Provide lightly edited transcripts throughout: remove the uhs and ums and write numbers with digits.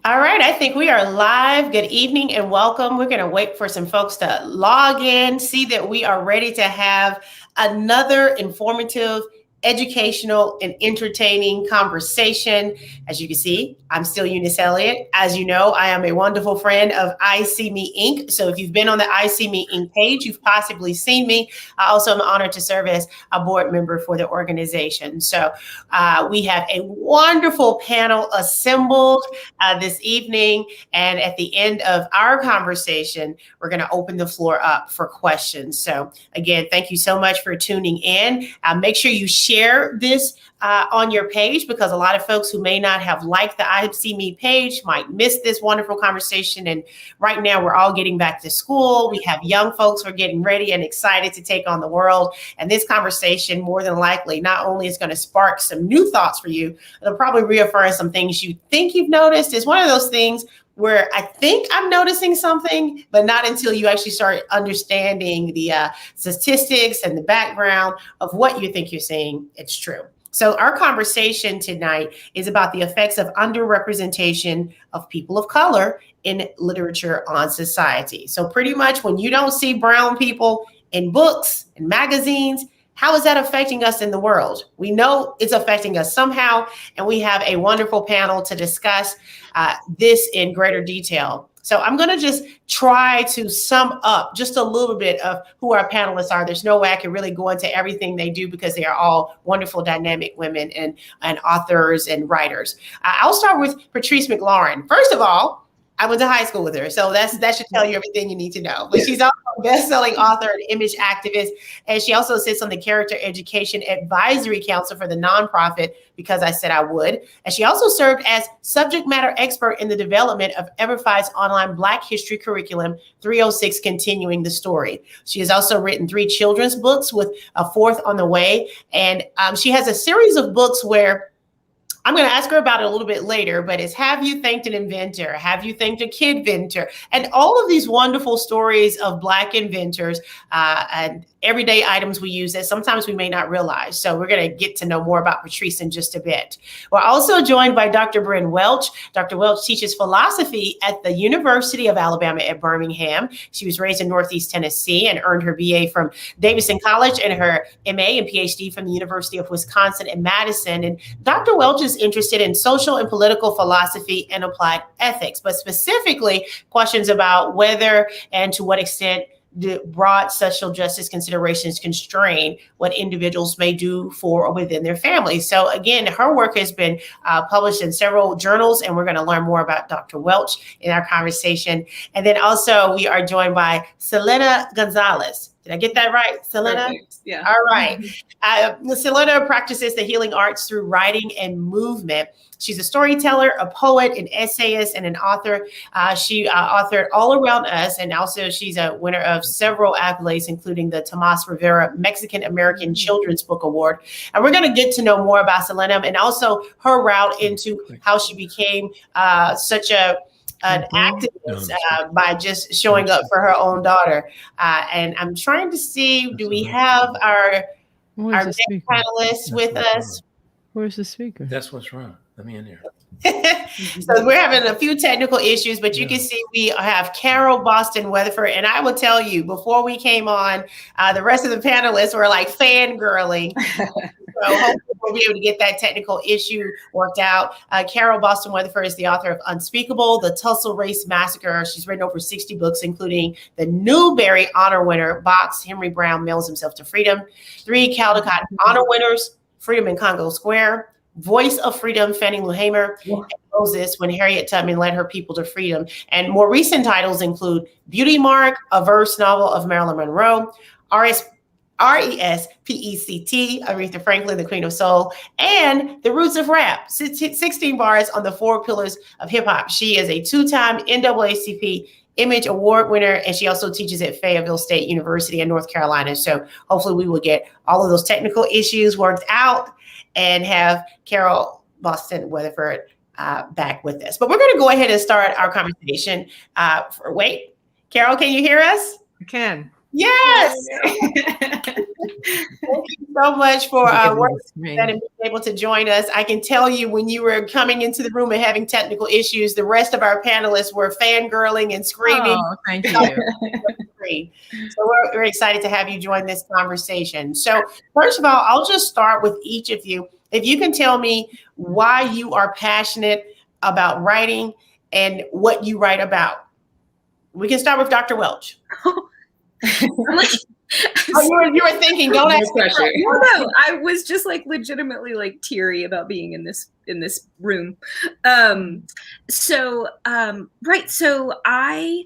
All right, I think we are live. Good evening and welcome. We're going to wait for some folks to log in, see that we are ready to have another informative, educational, and entertaining conversation. As you can see, I'm still Eunice Elliott. As you know, I am a wonderful friend of I See Me Inc. So if you've been on the I See Me Inc. page, you've possibly seen me. I also am honored to serve as a board member for the organization. So we have a wonderful panel assembled this evening. And at the end of our conversation, we're going to open the floor up for questions. So again, thank you so much for tuning in. Make sure you share this on your page, because a lot of folks who may not have liked the I See Me page might miss this wonderful conversation. And right now we're all getting back to school. We have young folks who are getting ready and excited to take on the world. And this conversation, more than likely, not only is going to spark some new thoughts for you, it'll probably reaffirm some things you think you've noticed. It's one of those things where I think I'm noticing something, but not until you actually start understanding the statistics and the background of what you think you're seeing. It's true. So our conversation tonight is about the effects of underrepresentation of people of color in literature on society. So pretty much when you don't see brown people in books and magazines, how is that affecting us in the world? We know it's affecting us somehow, and we have a wonderful panel to discuss this in greater detail. So I'm going to just try to sum up just a little bit of who our panelists are. There's no way I can really go into everything they do, because they are all wonderful, dynamic women and authors and writers. I'll start with Patrice Mclaren. First of all, I went to high school with her, so that should tell you everything you need to know. But she's also a best-selling author and image activist, and she also sits on the Character Education Advisory Council for the nonprofit Because I Said I Would. And she also served as subject matter expert in the development of EverFi's online Black history curriculum, 306 Continuing the Story. She has also written 3 children's books, with a 4th on the way, and she has a series of books where I'm going to ask her about it a little bit later, but it's Have You Thanked an Inventor? Have You Thanked a Kid Inventor? And all of these wonderful stories of Black inventors and everyday items we use that sometimes we may not realize. So we're going to get to know more about Patrice in just a bit. We're also joined by Dr. Bryn Welch. Dr. Welch teaches philosophy at the University of Alabama at Birmingham. She was raised in Northeast Tennessee and earned her BA from Davidson College and her MA and PhD from the University of Wisconsin in Madison. And Dr. Welch is interested in social and political philosophy and applied ethics, but specifically questions about whether and to what extent the broad social justice considerations constrain what individuals may do for or within their families. So again, her work has been published in several journals, and we're going to learn more about Dr. Welch in our conversation. And then also we are joined by Selena Gonzalez. Did I get that right, Selena? Perfect. Yeah. All right. Selena practices the healing arts through writing and movement. She's a storyteller, a poet, an essayist, and an author. She authored All Around Us, and also she's a winner of several accolades, including the Tomas Rivera Mexican American Children's Book Award. And we're going to get to know more about Selena and also her route into how she became such an activist by just showing up for her own daughter. And I'm trying to see, do we have our next panelists with us? Where's the speaker? That's what's wrong. Let me in here. So we're having a few technical issues, but you can see we have Carol Boston Weatherford. And I will tell you, before we came on, the rest of the panelists were like fangirling. So hopefully we'll be able to get that technical issue worked out. Carol Boston Weatherford is the author of Unspeakable, The Tulsa Race Massacre. She's written over 60 books, including the Newbery Honor winner, Box, Henry Brown Mails Himself to Freedom, 3 Caldecott Honor winners, Freedom in Congo Square, Voice of Freedom, Fannie Lou Hamer, and Moses, When Harriet Tubman Led Her People to Freedom. And more recent titles include Beauty Mark, a verse novel of Marilyn Monroe, R.E.S.P.E.C.T., Aretha Franklin, the Queen of Soul, and The Roots of Rap, 16 bars on the 4 pillars of hip hop. She is a 2-time NAACP Image Award winner, and she also teaches at Fayetteville State University in North Carolina. So hopefully we will get all of those technical issues worked out and have Carol Boston Weatherford back with us. But we're going to go ahead and start our conversation. Carol, can you hear us? I can. Yes. Thank you so much for working and being able to join us. I can tell you when you were coming into the room and having technical issues, the rest of our panelists were fangirling and screaming. Oh, thank you. So we're excited to have you join this conversation. So first of all, I'll just start with each of you. If you can tell me why you are passionate about writing and what you write about. We can start with Dr. Welch. You were thinking, don't ask pressure. No, I was just like legitimately like teary about being in this room. So I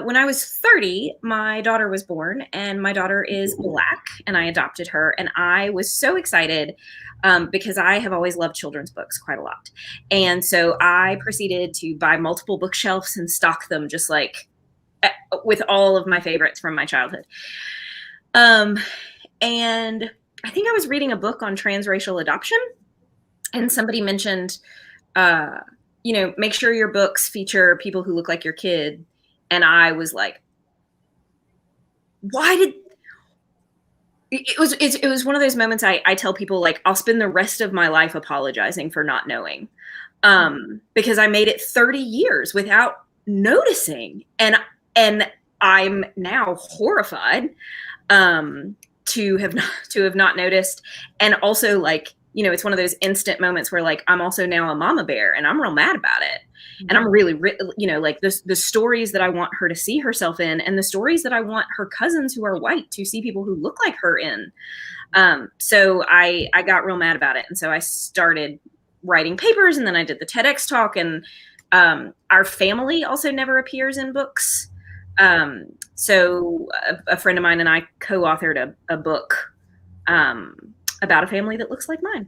when I was 30, my daughter was born, and my daughter is Black, and I adopted her, and I was so excited because I have always loved children's books quite a lot. And so I proceeded to buy multiple bookshelves and stock them just like with all of my favorites from my childhood. And I think I was reading a book on transracial adoption, and somebody mentioned, make sure your books feature people who look like your kid. And I was like, it was one of those moments I tell people, like, I'll spend the rest of my life apologizing for not knowing, because I made it 30 years without noticing. And I'm now horrified to have not noticed. And also, like, it's one of those instant moments where, like, I'm also now a mama bear, and I'm real mad about it. And I'm really, like the stories that I want her to see herself in, and the stories that I want her cousins who are white to see people who look like her in. So I got real mad about it. And so I started writing papers, and then I did the TEDx talk, and our family also never appears in books. So a friend of mine and I co-authored a book about a family that looks like mine.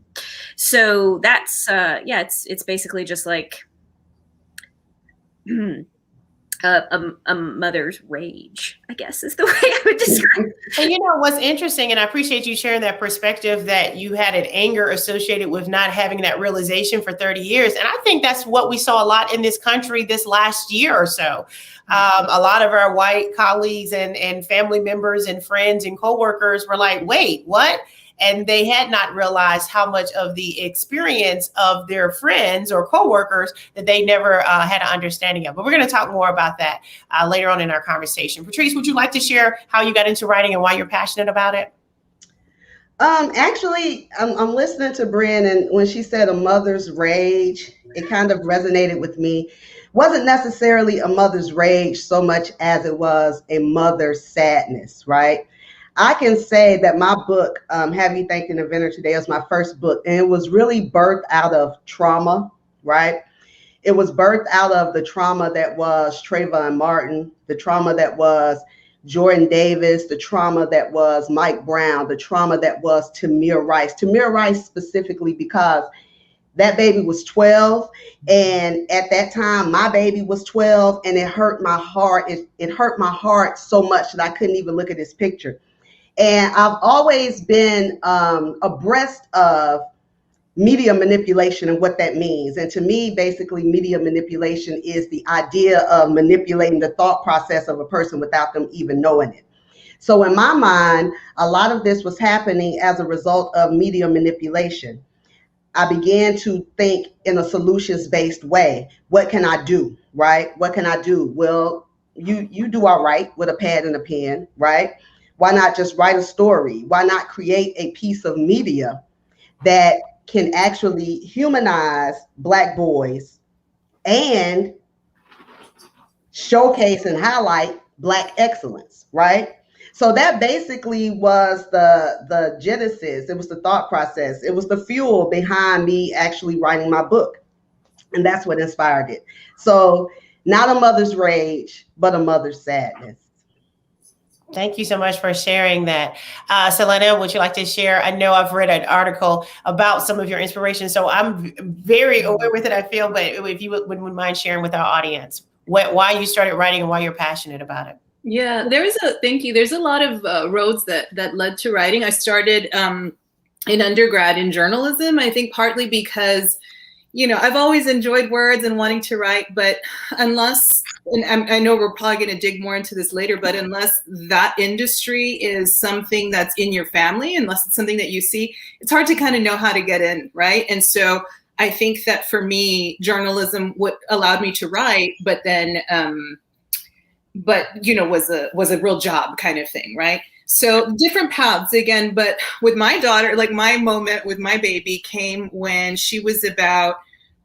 So that's it's basically just like a mother's rage, I guess, is the way I would describe it. And what's interesting, and I appreciate you sharing that perspective, that you had an anger associated with not having that realization for 30 years. And I think that's what we saw a lot in this country this last year or so. A lot of our white colleagues and family members and friends and coworkers were like, wait, what? And they had not realized how much of the experience of their friends or coworkers that they never had an understanding of. But we're going to talk more about that later on in our conversation. Patrice, would you like to share how you got into writing and why you're passionate about it? Actually, I'm listening to Brynn, and when she said a mother's rage, it kind of resonated with me. Wasn't necessarily a mother's rage so much as it was a mother's sadness, right? I can say that my book, Have You Thanked an Inventor Today, is my first book, and it was really birthed out of trauma, right? It was birthed out of the trauma that was Trayvon Martin, the trauma that was Jordan Davis, the trauma that was Mike Brown, the trauma that was Tamir Rice. Tamir Rice specifically because that baby was 12, and at that time, my baby was 12, and it hurt my heart. It hurt my heart so much that I couldn't even look at his picture. And I've always been abreast of media manipulation and what that means. And to me, basically, media manipulation is the idea of manipulating the thought process of a person without them even knowing it. So in my mind, a lot of this was happening as a result of media manipulation. I began to think in a solutions-based way. What can I do, right? What can I do? Well, you do all right with a pad and a pen, right? Why not just write a story? Why not create a piece of media that can actually humanize Black boys and showcase and highlight Black excellence, right? So that basically was the genesis. It was the thought process. It was the fuel behind me actually writing my book. And that's what inspired it. So not a mother's rage, but a mother's sadness. Thank you so much for sharing that. Selena, would you like to share? I know I've read an article about some of your inspiration, so I'm very aware with it, I feel, but if you wouldn't mind sharing with our audience why you started writing and why you're passionate about it. Yeah, thank you. There's a lot of roads that led to writing. I started in undergrad in journalism, I think partly because, I've always enjoyed words and wanting to write, but unless, and I know we're probably going to dig more into this later, but unless that industry is something that's in your family, unless it's something that you see, it's hard to kind of know how to get in, right? And so I think that for me, journalism allowed me to write, but then, was a real job kind of thing, right? So different paths again, but with my daughter, like my moment with my baby came when she was about,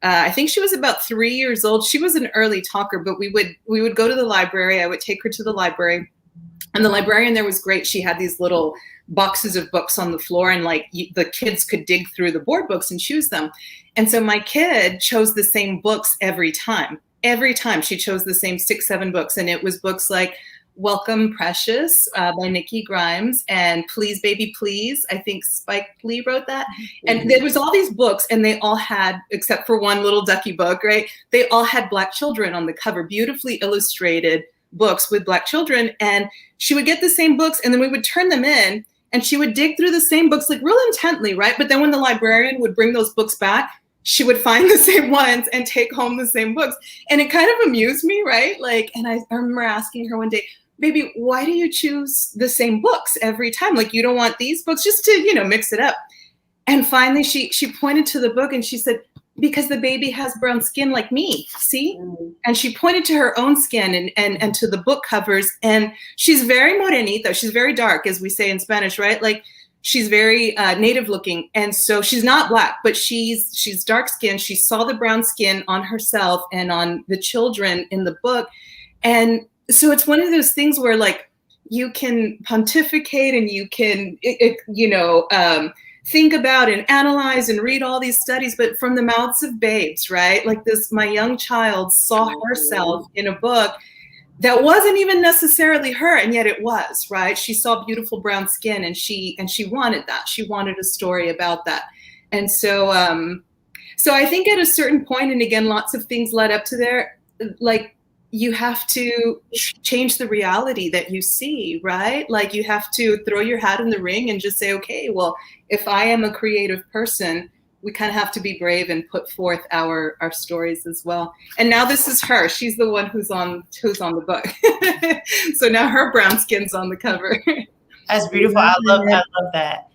I think she was about 3 years old. She was an early talker, but we would go to the library. I would take her to the library, and the librarian there was great. She had these little boxes of books on the floor, and like the kids could dig through the board books and choose them. And so my kid chose the same books every time. Every time she chose the same 6, 7 books, and it was books like Welcome Precious by Nikki Grimes and Please Baby Please. I think Spike Lee wrote that. And there was all these books, and they all had, except for one little ducky book, right? They all had Black children on the cover, beautifully illustrated books with Black children. And she would get the same books, and then we would turn them in, and she would dig through the same books like real intently, right? But then when the librarian would bring those books back, she would find the same ones and take home the same books. And it kind of amused me, right? Like, and I remember asking her one day, baby, why do you choose the same books every time? Like, you don't want these books, just to, mix it up. And finally she pointed to the book and she said, because the baby has brown skin like me, see? And she pointed to her own skin and to the book covers. And she's very morenita. She's very dark, as we say in Spanish, right? Like, she's very native looking. And so she's not Black, but she's dark skinned. She saw the brown skin on herself and on the children in the book. And so it's one of those things where like you can pontificate and you can, think about and analyze and read all these studies, but from the mouths of babes, right? Like my young child saw herself in a book that wasn't even necessarily her, and yet it was, right? She saw beautiful brown skin, and she wanted that. She wanted a story about that. And so, so I think at a certain point, and again, lots of things led up to there, like you have to change the reality that you see, right? Like you have to throw your hat in the ring and just say, okay, well, if I am a creative person, we kind of have to be brave and put forth our stories as well. And now this is her. She's the one who's on the book. So now her brown skin's on the cover. That's beautiful. I love that.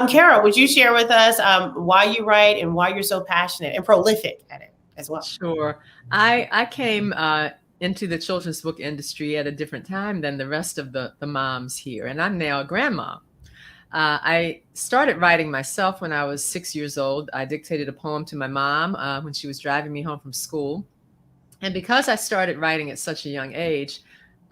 Carol, would you share with us why you write and why you're so passionate and prolific at it as well? Sure. I came into the children's book industry at a different time than the rest of the moms here, and I'm now a grandma. I started writing myself when I was 6 years old. I dictated a poem to my mom when she was driving me home from school. And because I started writing at such a young age,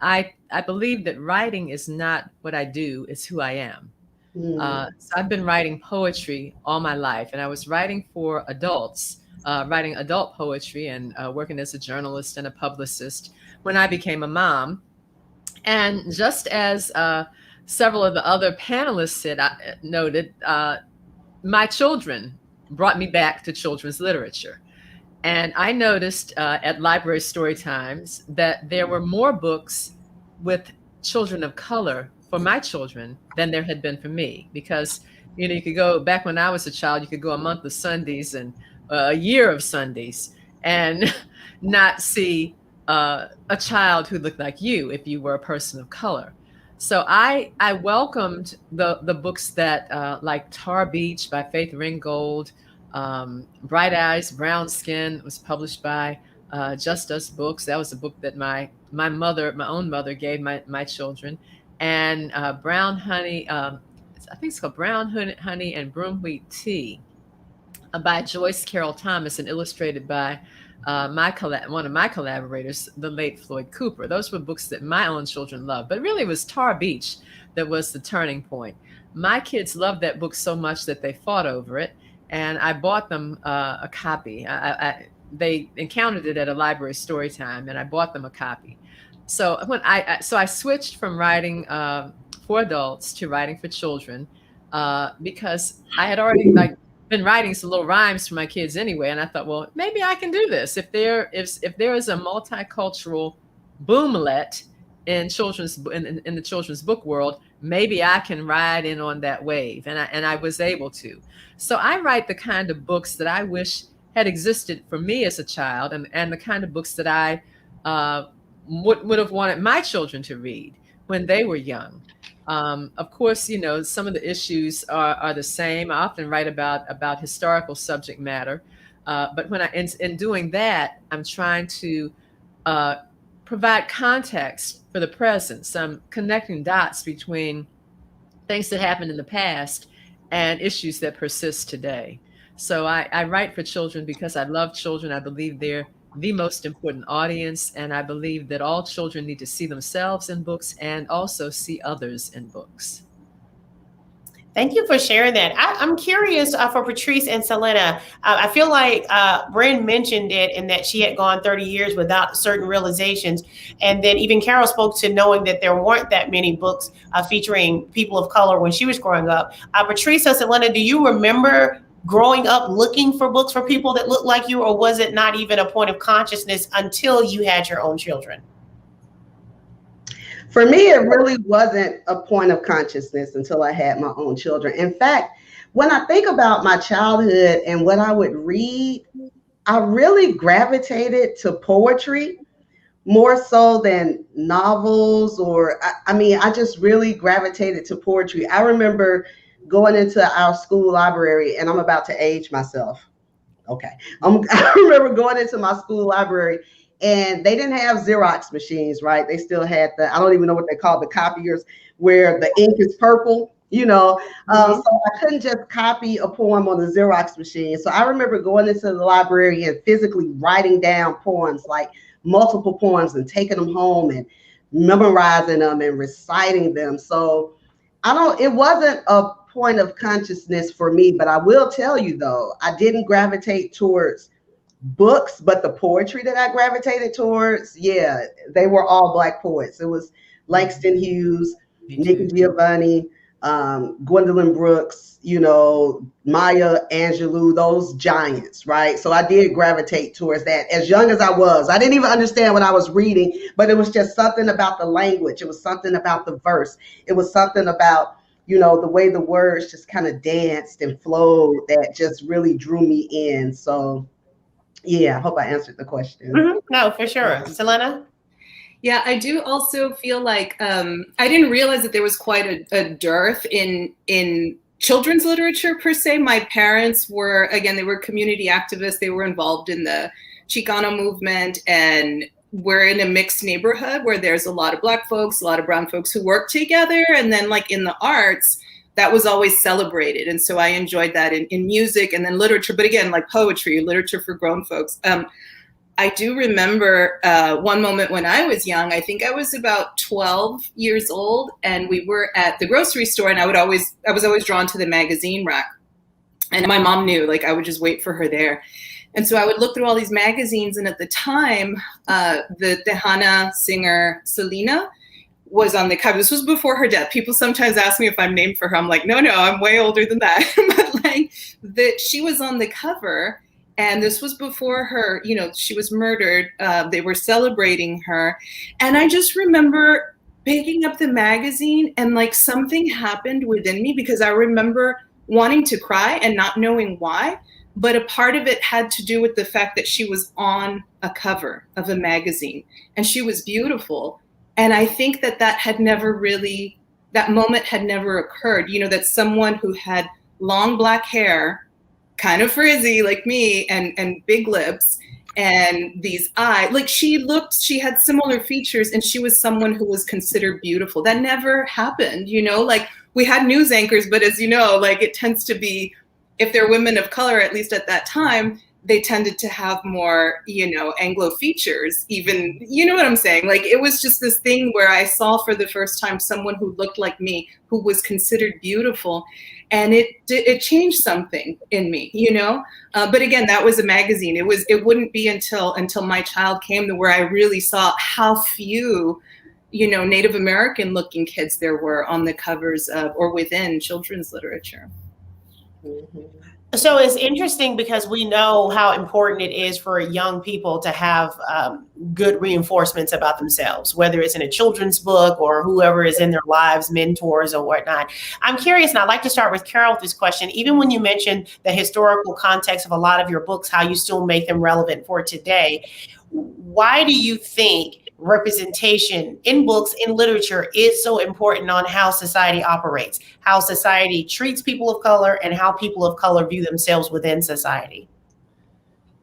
I believe that writing is not what I do, it's who I am. So I've been writing poetry all my life, and I was writing for adults, writing adult poetry and working as a journalist and a publicist when I became a mom. And just as several of the other panelists noted, my children brought me back to children's literature. And I noticed at library story times that there were more books with children of color for my children than there had been for me. Because, you could go back when I was a child, you could go a month of Sundays and a year of Sundays and not see a child who looked like you if you were a person of color. So I welcomed the books that like Tar Beach by Faith Ringgold, Bright Eyes, Brown Skin was published by Just Us Books. That was a book that my own mother gave my children. And Brown Honey, I think it's called Brown Honey and Broomwheat Tea by Joyce Carol Thomas and illustrated by one of my collaborators, the late Floyd Cooper. Those were books that my own children loved, but really it was Tar Beach that was the turning point. My kids loved that book so much that they fought over it, and I bought them a copy. They encountered it at a library story time, and I bought them a copy. So when I switched from writing for adults to writing for children because I had already been writing some little rhymes for my kids anyway, and I thought, well, maybe I can do this. If there is a multicultural boomlet in the children's book world, maybe I can ride in on that wave, and I was able to. So I write the kind of books that I wish had existed for me as a child, and the kind of books that I would have wanted my children to read when they were young. Of course, you know, some of the issues are the same. I often write about historical subject matter, but when in doing that, I'm trying to provide context for the present. So I'm connecting dots between things that happened in the past and issues that persist today. So I write for children because I love children. I believe they're the most important audience, and I believe that all children need to see themselves in books and also see others in books. Thank you for sharing that. I'm curious for Patrice and Selena. I feel like Bryn mentioned it in that she had gone 30 years without certain realizations. And then even Carol spoke to knowing that there weren't that many books featuring people of color when she was growing up. Patrice or Selena, do you remember growing up looking for books for people that looked like you, or was it not even a point of consciousness until you had your own children? For me, it really wasn't a point of consciousness until I had my own children. In fact, when I think about my childhood and what I would read, I really gravitated to poetry more so than novels, or I just really gravitated to poetry. I remember going into our school library, and I'm about to age myself. Okay. I remember going into my school library, and they didn't have Xerox machines, right? They still had I don't even know what they call the copiers, where the ink is purple, you know. So I couldn't just copy a poem on the Xerox machine. So I remember going into the library and physically writing down poems, like multiple poems, and taking them home and memorizing them and reciting them. So it wasn't a point of consciousness for me, but I will tell you though, I didn't gravitate towards books, but the poetry that I gravitated towards, yeah, they were all Black poets. It was Langston Hughes, Nikki Giovanni, Gwendolyn Brooks, you know, Maya Angelou, those giants, right? So I did gravitate towards that as young as I was. I didn't even understand what I was reading, but it was just something about the language. It was something about the verse. It was something about, you know, the way the words just kind of danced and flowed that just really drew me in. So yeah, I hope I answered the question. Mm-hmm. No, for sure. Selena? Yeah, I do also feel like I didn't realize that there was quite a dearth in children's literature per se. My parents were, again, they were community activists. They were involved in the Chicano movement, and we're in a mixed neighborhood where there's a lot of Black folks, a lot of brown folks who work together. And then like in the arts, that was always celebrated. And so I enjoyed that in music and then literature, but again, like poetry, literature for grown folks. I do remember one moment when I was young. I think I was about 12 years old, and we were at the grocery store, and I was always drawn to the magazine rack. And my mom knew, like I would just wait for her there. And so I would look through all these magazines, and at the time, the Tejana singer Selena was on the cover. This was before her death. People sometimes ask me if I'm named for her. I'm like, no, I'm way older than that. But like she was on the cover. And this was before her, you know, she was murdered. They were celebrating her. And I just remember picking up the magazine, and like something happened within me, because I remember wanting to cry and not knowing why. But a part of it had to do with the fact that she was on a cover of a magazine, and she was beautiful. And I think that that moment had never occurred, you know, that someone who had long Black hair, kind of frizzy like me, and big lips and these eyes, like she had similar features, and she was someone who was considered beautiful. That never happened, you know, like we had news anchors, but as you know, like it tends to be, if they're women of color, at least at that time, they tended to have more, you know, Anglo features, even, you know what I'm saying? Like it was just this thing where I saw for the first time someone who looked like me, who was considered beautiful. And it changed something in me, you know? But again, that was a magazine. It wouldn't be until my child came to where I really saw how few, you know, Native American looking kids there were on the covers of or within children's literature. Mm-hmm. So it's interesting because we know how important it is for young people to have good reinforcements about themselves, whether it's in a children's book or whoever is in their lives, mentors or whatnot. I'm curious, and I'd like to start with Carol with this question. Even when you mentioned the historical context of a lot of your books, how you still make them relevant for today, why do you think representation in books, in literature, is so important on how society operates, how society treats people of color, and how people of color view themselves within society?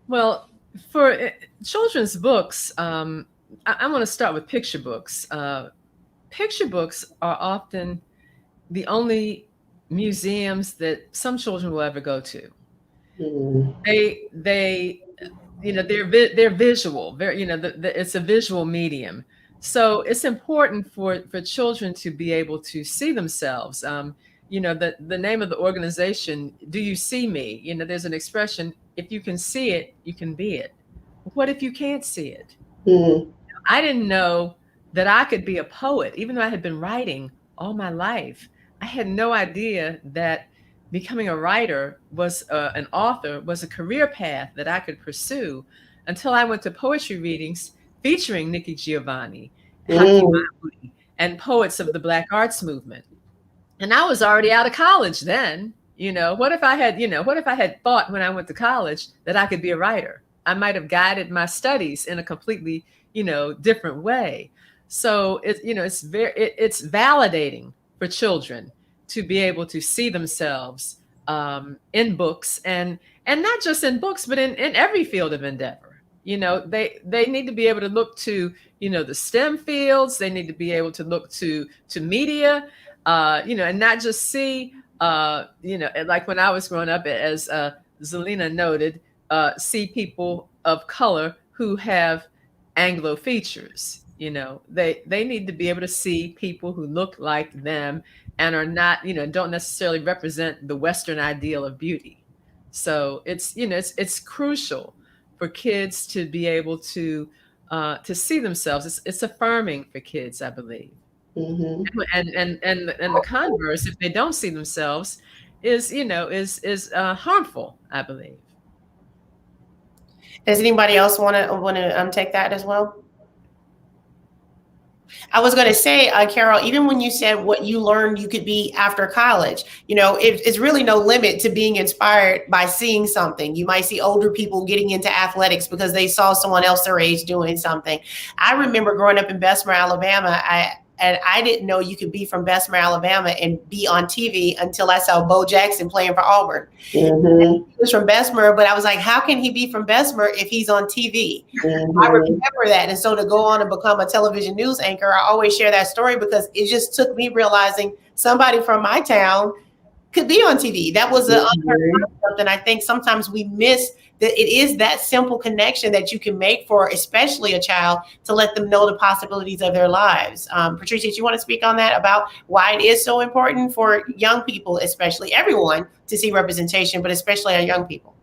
Well, for children's books, I want to start with picture books. Picture books are often the only museums that some children will ever go to. Mm. They they're visual, very, it's a visual medium. So it's important for children to be able to see themselves. The name of the organization, Do You See Me? There's an expression, if you can see it, you can be it. What if you can't see it? Mm. I didn't know that I could be a poet, even though I had been writing all my life. I had no idea that becoming a writer was an author was a career path that I could pursue until I went to poetry readings featuring Nikki Giovanni, Haki Mm. Mahmoudi, and poets of the Black Arts Movement. And I was already out of college then. What if I had thought when I went to college that I could be a writer? I might have guided my studies in a completely, different way. So it's validating for children to be able to see themselves in books, and not just in books, but in every field of endeavor. They need to be able to look to, the STEM fields. They need to be able to look to media, and not just see, like when I was growing up, as Selena noted, see people of color who have Anglo features. They need to be able to see people who look like them and are not, don't necessarily represent the Western ideal of beauty. So it's crucial for kids to be able to see themselves. It's affirming for kids, I believe. Mhm. And the converse, if they don't see themselves, is harmful, I believe. Does anybody else want to take that as well? I was going to say, Carol, even when you said what you learned you could be after college, it's really no limit to being inspired by seeing something. You might see older people getting into athletics because they saw someone else their age doing something. I remember growing up in Bessemer, Alabama. I didn't know you could be from Bessemer, Alabama and be on TV until I saw Bo Jackson playing for Auburn. Mhm. He was from Bessemer, but I was like, how can he be from Bessemer if he's on TV? I Mhm. remember that. And so to go on and become a television news anchor, I always share that story because it just took me realizing somebody from my town could be on TV. That was an unheard Mhm. concept. And I think sometimes we miss that it is that simple connection that you can make for especially a child to let them know the possibilities of their lives. Patrice, do you want to speak on that about why it is so important for young people, especially everyone, to see representation, but especially our young people?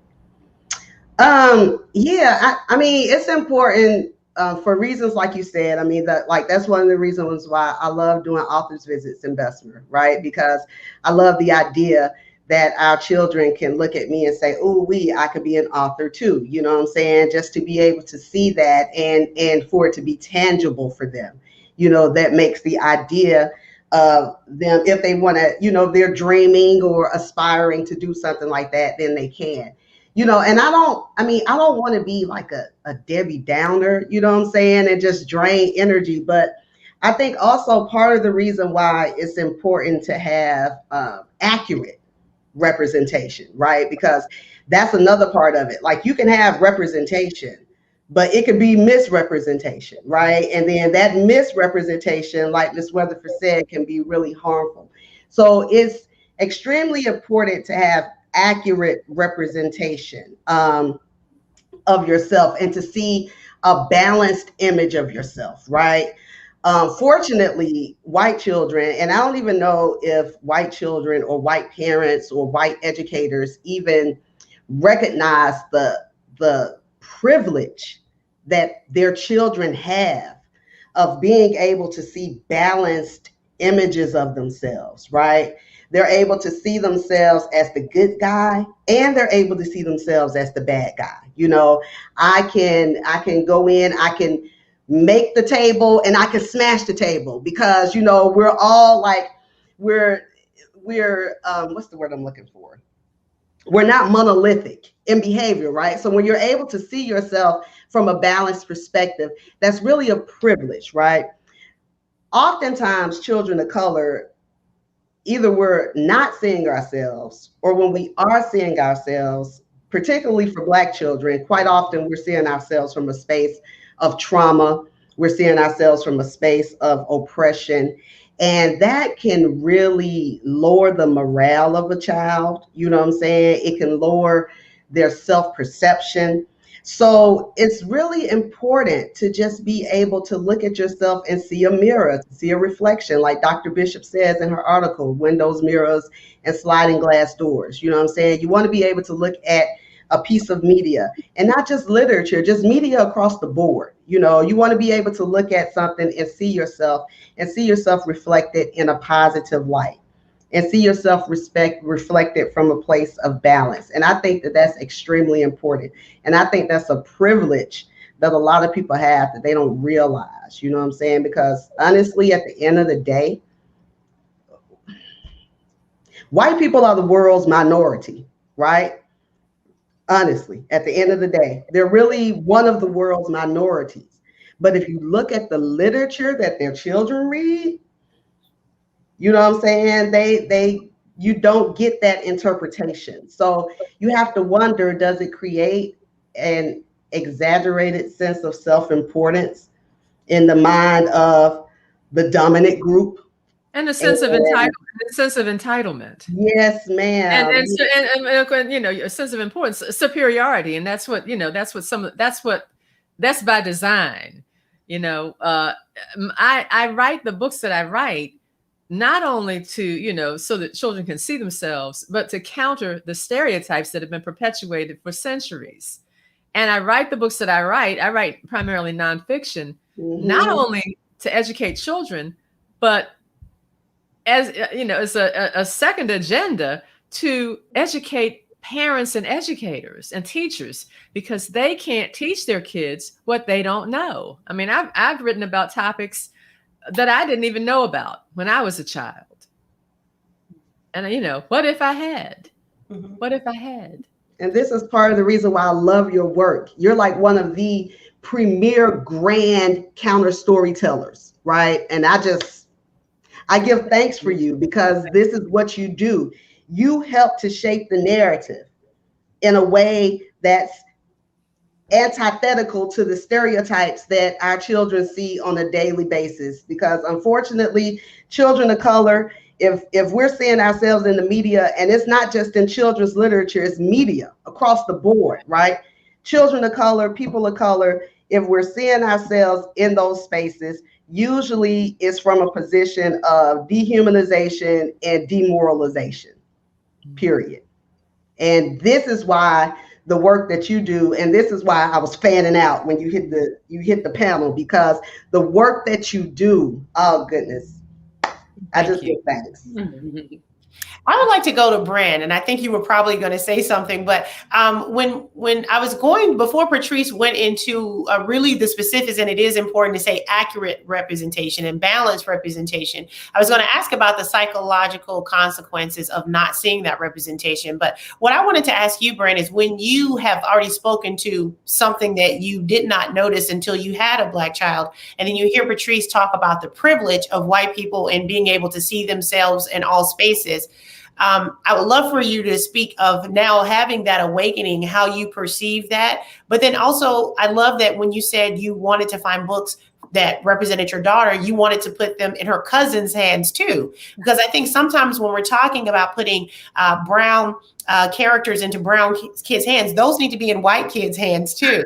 Yeah, I mean, it's important for reasons like you said. I mean, that's one of the reasons why I love doing authors visits in Bessemer, right? Because I love the idea that our children can look at me and say, "Oh, I could be an author too." You know what I'm saying? Just to be able to see that and for it to be tangible for them, that makes the idea of them, if they want to, they're dreaming or aspiring to do something like that, then they can. And I don't want to be like a Debbie Downer, you know what I'm saying, and just drain energy. But I think also part of the reason why it's important to have accurate representation, right? Because that's another part of it. Like you can have representation, but it could be misrepresentation, right? And then that misrepresentation, like Ms. Weatherford said, can be really harmful. So it's extremely important to have accurate representation of yourself and to see a balanced image of yourself, right? Fortunately, white children, and I don't even know if white children or white parents or white educators even recognize the privilege that their children have of being able to see balanced images of themselves, right? They're able to see themselves as the good guy, and they're able to see themselves as the bad guy. You know, I can go in, I can make the table, and I can smash the table, because, you know, we're all like, we're what's the word I'm looking for? We're not monolithic in behavior, right? So when you're able to see yourself from a balanced perspective, that's really a privilege, right? Oftentimes, children of color, either we're not seeing ourselves, or when we are seeing ourselves, particularly for Black children, quite often we're seeing ourselves from a space of trauma. We're seeing ourselves from a space of oppression. And that can really lower the morale of a child. You know what I'm saying? It can lower their self-perception. So it's really important to just be able to look at yourself and see a mirror, see a reflection, like Dr. Bishop says in her article, Windows, Mirrors, and Sliding Glass Doors. You know what I'm saying? You want to be able to look at a piece of media, and not just literature, just media across the board. You know, you want to be able to look at something and see yourself reflected in a positive light, and see yourself reflected from a place of balance. And I think that that's extremely important. And I think that's a privilege that a lot of people have that they don't realize, you know what I'm saying? Because honestly, at the end of the day, white people are the world's minority, right? Honestly, at the end of the day, they're really one of the world's minorities. But if you look at the literature that their children read, you know what I'm saying? You don't get that interpretation. So you have to wonder, does it create an exaggerated sense of self-importance in the mind of the dominant group? And a sense of entitlement. Yes, ma'am. And you know, a sense of importance, superiority, and that's by design. You know, I write the books that I write not only to, you know, so that children can see themselves, but to counter the stereotypes that have been perpetuated for centuries. And I write the books that I write primarily nonfiction, not only to educate children, but as you know, as a second agenda to educate parents and educators and teachers, because they can't teach their kids what they don't know. I mean, I've written about topics that I didn't even know about when I was a child. And, you know, what if I had? What if I had? And this is part of the reason why I love your work. You're like one of the premier grand counter storytellers, right? And I give thanks for you, because this is what you do. You help to shape the narrative in a way that's antithetical to the stereotypes that our children see on a daily basis. Because unfortunately, children of color, if we're seeing ourselves in the media, and it's not just in children's literature, it's media across the board, right? Children of color, people of color, if we're seeing ourselves in those spaces, usually it's from a position of dehumanization and demoralization, period. And this is why the work that you do, and this is why I was fanning out when you hit the panel, because the work that you do, oh goodness, I just give thanks. I would like to go to Bran, and I think you were probably going to say something, but when I was going, before Patrice went into really the specifics, and it is important to say accurate representation and balanced representation, I was going to ask about the psychological consequences of not seeing that representation. But what I wanted to ask you, Bran, is when you have already spoken to something that you did not notice until you had a Black child, and then you hear Patrice talk about the privilege of white people and being able to see themselves in all spaces. I would love for you to speak of now having that awakening, how you perceive that. But then also, I love that when you said you wanted to find books that represented your daughter, you wanted to put them in her cousin's hands too. Because I think sometimes when we're talking about putting brown characters into brown kids' hands, those need to be in white kids' hands too,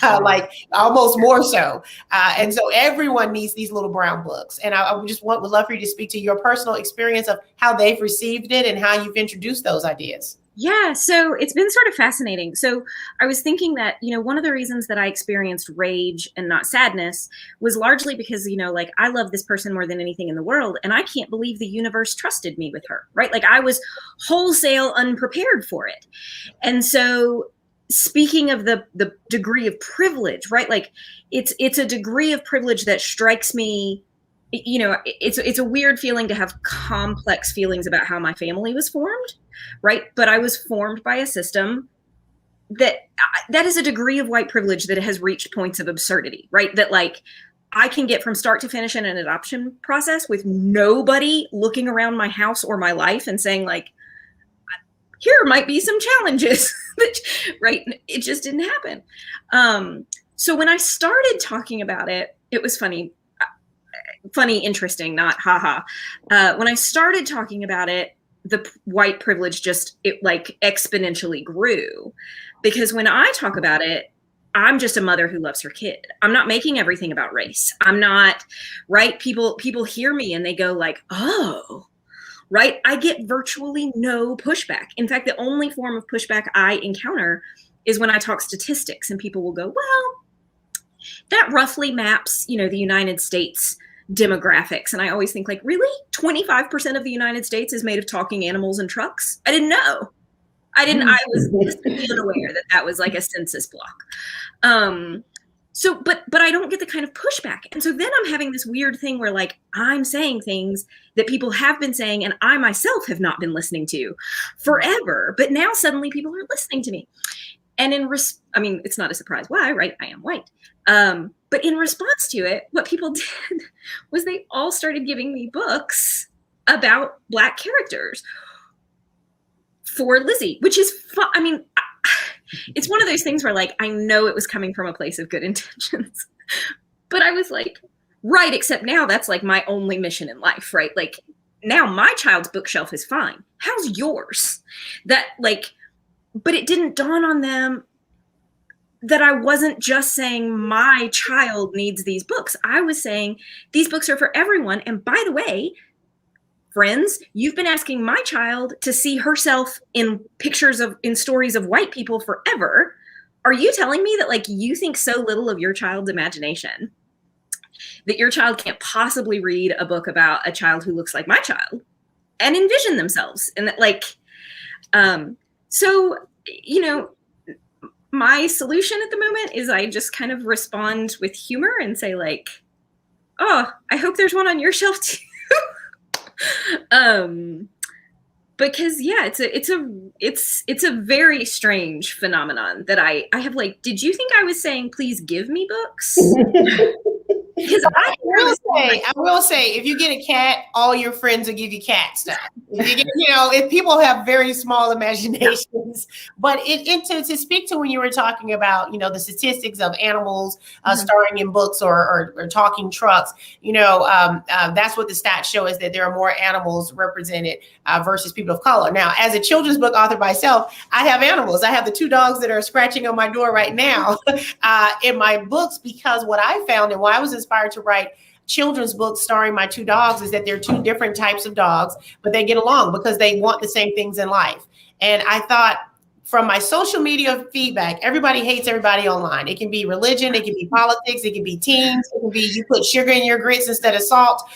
like almost more so. And so everyone needs these little brown books. And I would love for you to speak to your personal experience of how they've received it and how you've introduced those ideas. Yeah, so it's been sort of fascinating. So I was thinking that, one of the reasons that I experienced rage and not sadness was largely because, like I love this person more than anything in the world, and I can't believe the universe trusted me with her, right? Like I was wholesale unprepared for it. And so speaking of the degree of privilege, right? Like it's a degree of privilege that strikes me. It's a weird feeling to have complex feelings about how my family was formed, right? But I was formed by a system that is a degree of white privilege that has reached points of absurdity, right? That like I can get from start to finish in an adoption process with nobody looking around my house or my life and saying like, here might be some challenges, right? It just didn't happen. So when I started talking about it, it was funny, interesting, not haha. When I started talking about it, the white privilege it like exponentially grew, because when I talk about it, I'm just a mother who loves her kid. I'm not making everything about race. I'm not, right? People hear me and they go like, oh, right? I get virtually no pushback. In fact, the only form of pushback I encounter is when I talk statistics, and people will go, well, that roughly maps, the United States demographics. And I always think like, really? 25% of the United States is made of talking animals and trucks? I didn't know. I was unaware that was like a census block. So, but I don't get the kind of pushback. And so then I'm having this weird thing where like, I'm saying things that people have been saying and I myself have not been listening to forever. But now suddenly people are listening to me. And it's not a surprise why, right? I am white. But in response to it, what people did was they all started giving me books about Black characters for Lizzie, which is fun. I mean, it's one of those things where like, I know it was coming from a place of good intentions, but I was like, right, except now that's like my only mission in life, right? Like now my child's bookshelf is fine. How's yours? That like, but it didn't dawn on them that I wasn't just saying my child needs these books. I was saying these books are for everyone. And by the way, friends, you've been asking my child to see herself in in stories of white people forever. Are you telling me that like you think so little of your child's imagination that your child can't possibly read a book about a child who looks like my child and envision themselves? And that like, so, my solution at the moment is I just kind of respond with humor and say like, oh, I hope there's one on your shelf too. Because yeah, it's a very strange phenomenon that I have like, did you think I was saying, please give me books? Because I will say, if you get a cat, all your friends will give you cat stuff. If people have very small imaginations, but to speak to when you were talking about, the statistics of animals starring in books or talking trucks, that's what the stats show, is that there are more animals represented versus people of color. Now, as a children's book author myself, I have animals. I have the 2 dogs that are scratching on my door right now in my books, because what I found and why I was inspired to write children's books starring my 2 dogs is that they're 2 different types of dogs, but they get along because they want the same things in life. And I thought, from my social media feedback, everybody hates everybody online. It can be religion, it can be politics, it can be teens, it can be you put sugar in your grits instead of salt.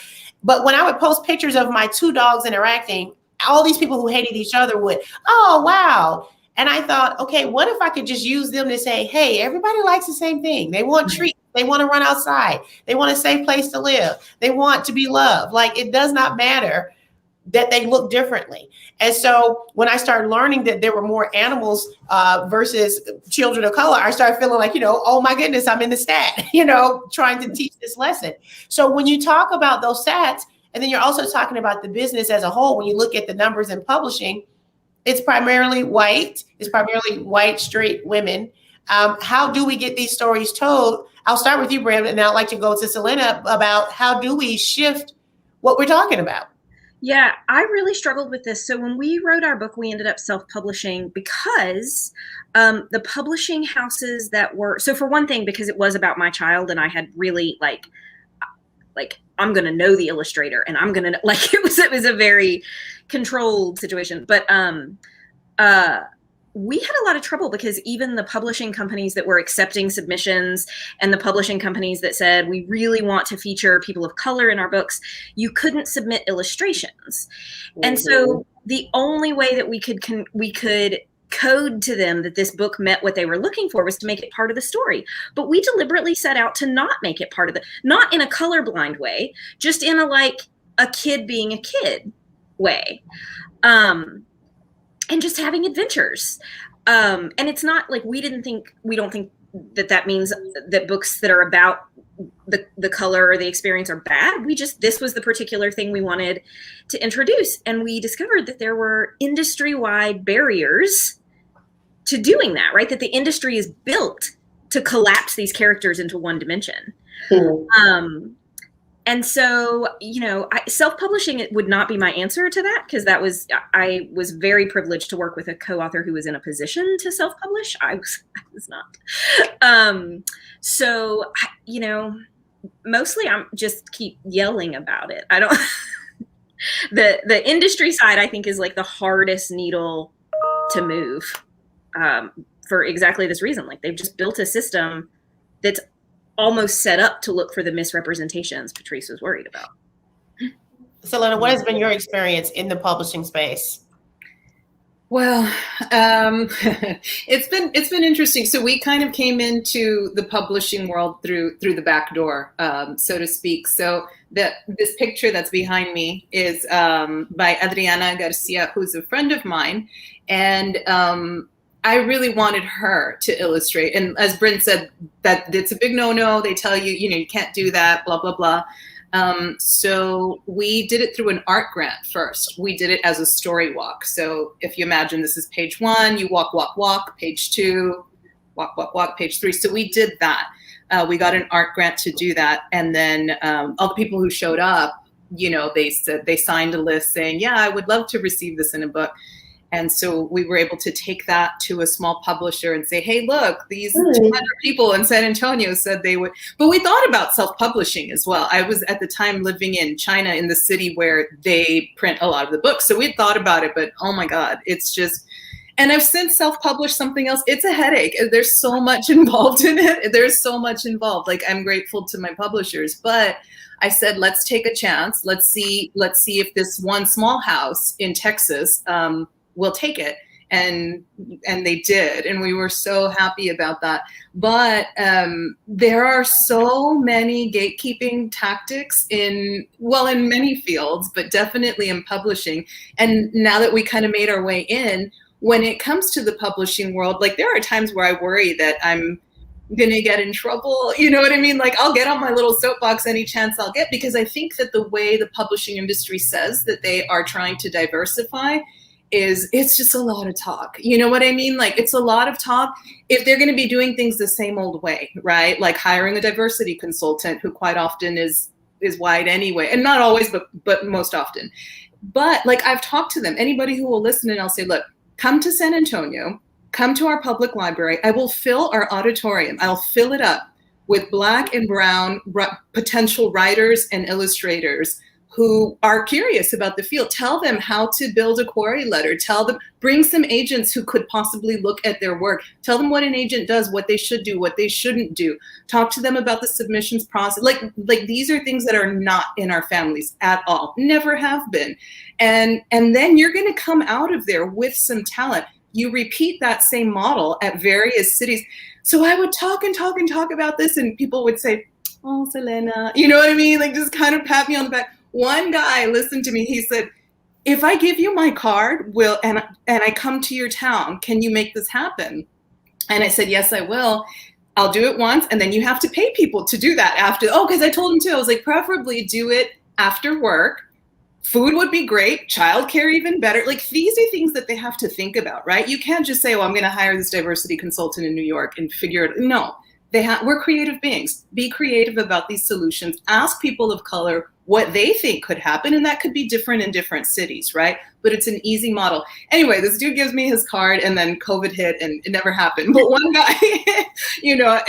But when I would post pictures of my 2 dogs interacting, all these people who hated each other would, oh, wow. And I thought, okay, what if I could just use them to say, hey, everybody likes the same thing. They want treats. They want to run outside. They want a safe place to live. They want to be loved. Like, it does not matter that they look differently. And so when I started learning that there were more animals versus children of color, I started feeling like, oh my goodness, I'm in the stat, trying to teach this lesson. So when you talk about those stats, and then you're also talking about the business as a whole, when you look at the numbers in publishing, it's primarily white. It's primarily white, straight women. How do we get these stories told? I'll start with you, Brandon, and I'd like to go to Selena about how do we shift what we're talking about? Yeah, I really struggled with this. So when we wrote our book, we ended up self-publishing because the publishing houses that were, so for one thing, because it was about my child and I had really like I'm going to know the illustrator and I'm going to like, it was a very controlled situation. But we had a lot of trouble because even the publishing companies that were accepting submissions and the publishing companies that said, we really want to feature people of color in our books, you couldn't submit illustrations. Mm-hmm. And so the only way that we could code to them that this book met what they were looking for was to make it part of the story. But we deliberately set out to not make it part of not in a colorblind way, just in a kid being a kid way. And just having adventures. And it's not like we don't think that means that books that are about the color or the experience are bad. This was the particular thing we wanted to introduce. And we discovered that there were industry-wide barriers to doing that, right? That the industry is built to collapse these characters into one dimension. Mm-hmm. And so, self-publishing, it would not be my answer to that, because I was very privileged to work with a co-author who was in a position to self-publish. I was not. So, mostly I'm just keep yelling about it. I don't, the industry side, I think, is like the hardest needle to move, for exactly this reason. Like, they've just built a system that's almost set up to look for the misrepresentations Patrice was worried about. Selena, what has been your experience in the publishing space? Well, it's been interesting. So we kind of came into the publishing world through the back door, so to speak. So this picture that's behind me is by Adriana Garcia, who's a friend of mine, and I really wanted her to illustrate. And as Bryn said, that it's a big no-no. They tell you, you can't do that, blah, blah, blah. So we did it through an art grant first. We did it as a story walk. So if you imagine this is page 1, you walk, walk, walk, page 2, walk, walk, walk, page 3. So we did that. We got an art grant to do that. And then all the people who showed up, they signed a list saying, yeah, I would love to receive this in a book. And so we were able to take that to a small publisher and say, hey, look, these 200 people in San Antonio said they would. But we thought about self-publishing as well. I was at the time living in China, in the city where they print a lot of the books. So we thought about it, but oh my God, it's just, and I've since self-published something else. It's a headache. There's so much involved in it. There's so much involved. Like, I'm grateful to my publishers, but I said, let's take a chance. Let's see if this one small house in Texas, we'll take it. And they did. And we were so happy about that. But there are so many gatekeeping tactics in many fields, but definitely in publishing. And now that we kind of made our way in, when it comes to the publishing world, like, there are times where I worry that I'm going to get in trouble. You know what I mean? Like, I'll get on my little soapbox any chance I'll get, because I think that the way the publishing industry says that they are trying to diversify it's just a lot of talk. You know what I mean? Like, it's a lot of talk if they're going to be doing things the same old way, right? Like hiring a diversity consultant who quite often is white anyway, and not always, but most often. But like, I've talked to them, anybody who will listen, and I'll say, look, come to San Antonio, come to our public library. I will fill our auditorium. I'll fill it up with Black and brown potential writers and illustrators who are curious about the field. Tell them how to build a query letter. Tell them, bring some agents who could possibly look at their work. Tell them what an agent does, what they should do, what they shouldn't do. Talk to them about the submissions process. Like these are things that are not in our families at all, never have been. And then you're gonna come out of there with some talent. You repeat that same model at various cities. So I would talk and talk and talk about this, and people would say, oh, Selena, you know what I mean? Like, just kind of pat me on the back. One guy listened to me. He said, if I give you my card, and I come to your town, can you make this happen? And I said, yes, I will. I'll do it once. And then you have to pay people to do that after. Oh, because I told him too. I was like, preferably do it after work. Food would be great. Childcare even better. Like, these are things that they have to think about, right? You can't just say, oh, I'm going to hire this diversity consultant in New York and figure it. No, we're creative beings. Be creative about these solutions. Ask people of color what they think could happen, and that could be different in different cities, right? But it's an easy model. Anyway, this dude gives me his card, and then COVID hit, and it never happened. But one guy,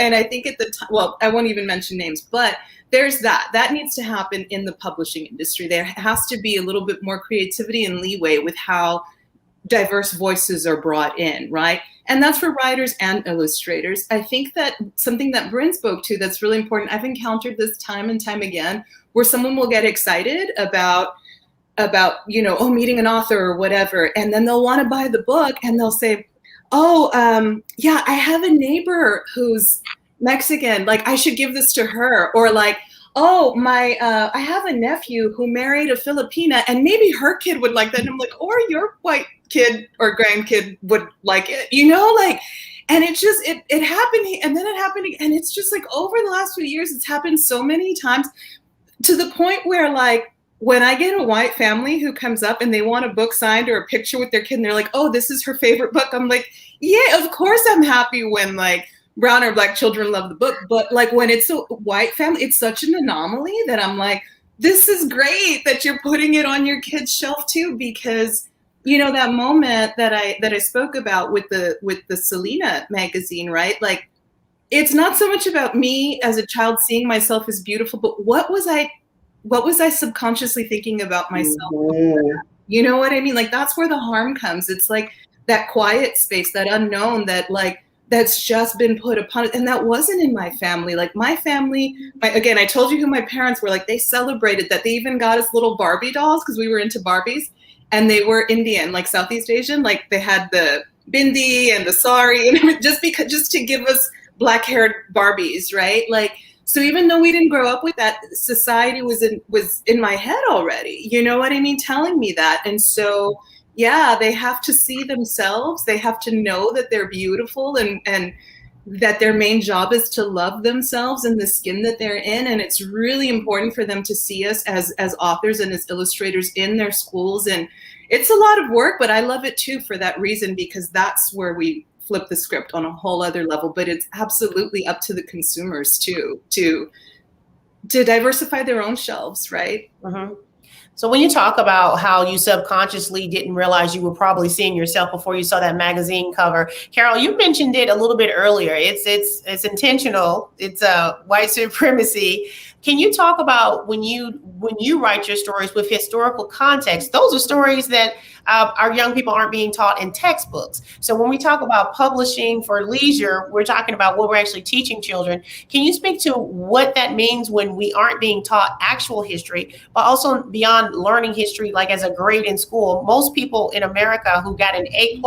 and I think at the time, well, I won't even mention names, but there's that. That needs to happen in the publishing industry. There has to be a little bit more creativity and leeway with how diverse voices are brought in, right? And that's for writers and illustrators. I think that something that Bryn spoke to that's really important, I've encountered this time and time again, where someone will get excited about meeting an author or whatever, and then they'll want to buy the book, and they'll say, yeah, I have a neighbor who's Mexican, like I should give this to her. Or like, oh, I have a nephew who married a Filipina and maybe her kid would like that. And I'm like, or your white kid or grandkid would like it, like, and it just, it happened, and then it happened, and it's just like over the last few years, it's happened so many times, to the point where, like, when I get a white family who comes up and they want a book signed or a picture with their kid, and they're like, oh, this is her favorite book. I'm like, yeah, of course I'm happy when, like, brown or black children love the book. But, like, when it's a white family, it's such an anomaly that I'm like, this is great that you're putting it on your kid's shelf too, because, that moment that I spoke about with the Selena magazine, right? Like, it's not so much about me as a child seeing myself as beautiful, but what was I subconsciously thinking about myself? Mm-hmm. You know what I mean? Like, that's where the harm comes. It's like that quiet space, that unknown, that, like, that's just been put upon it. And that wasn't in my family. Like, my family, again, I told you who my parents were. Like, they celebrated that. They even got us little Barbie dolls because we were into Barbies, and they were Indian, like Southeast Asian. Like, they had the bindi and the sari, and just to give us black-haired Barbies, right? Like, so even though we didn't grow up with that, society was in my head already. You know what I mean? Telling me that. And so, yeah, they have to see themselves. They have to know that they're beautiful, and that their main job is to love themselves and the skin that they're in. And it's really important for them to see us as authors and as illustrators in their schools. And it's a lot of work, but I love it too for that reason, because that's where we flip the script on a whole other level. But it's absolutely up to the consumers too, to diversify their own shelves, right? Mm-hmm. So when you talk about how you subconsciously didn't realize you were probably seeing yourself before you saw that magazine cover, Carol, you mentioned it a little bit earlier. It's intentional. It's white supremacy. Can you talk about when you write your stories with historical context? Those are stories that our young people aren't being taught in textbooks. So when we talk about publishing for leisure, we're talking about what we're actually teaching children. Can you speak to what that means when we aren't being taught actual history, but also beyond learning history, like as a grade in school? Most people in America who got an A+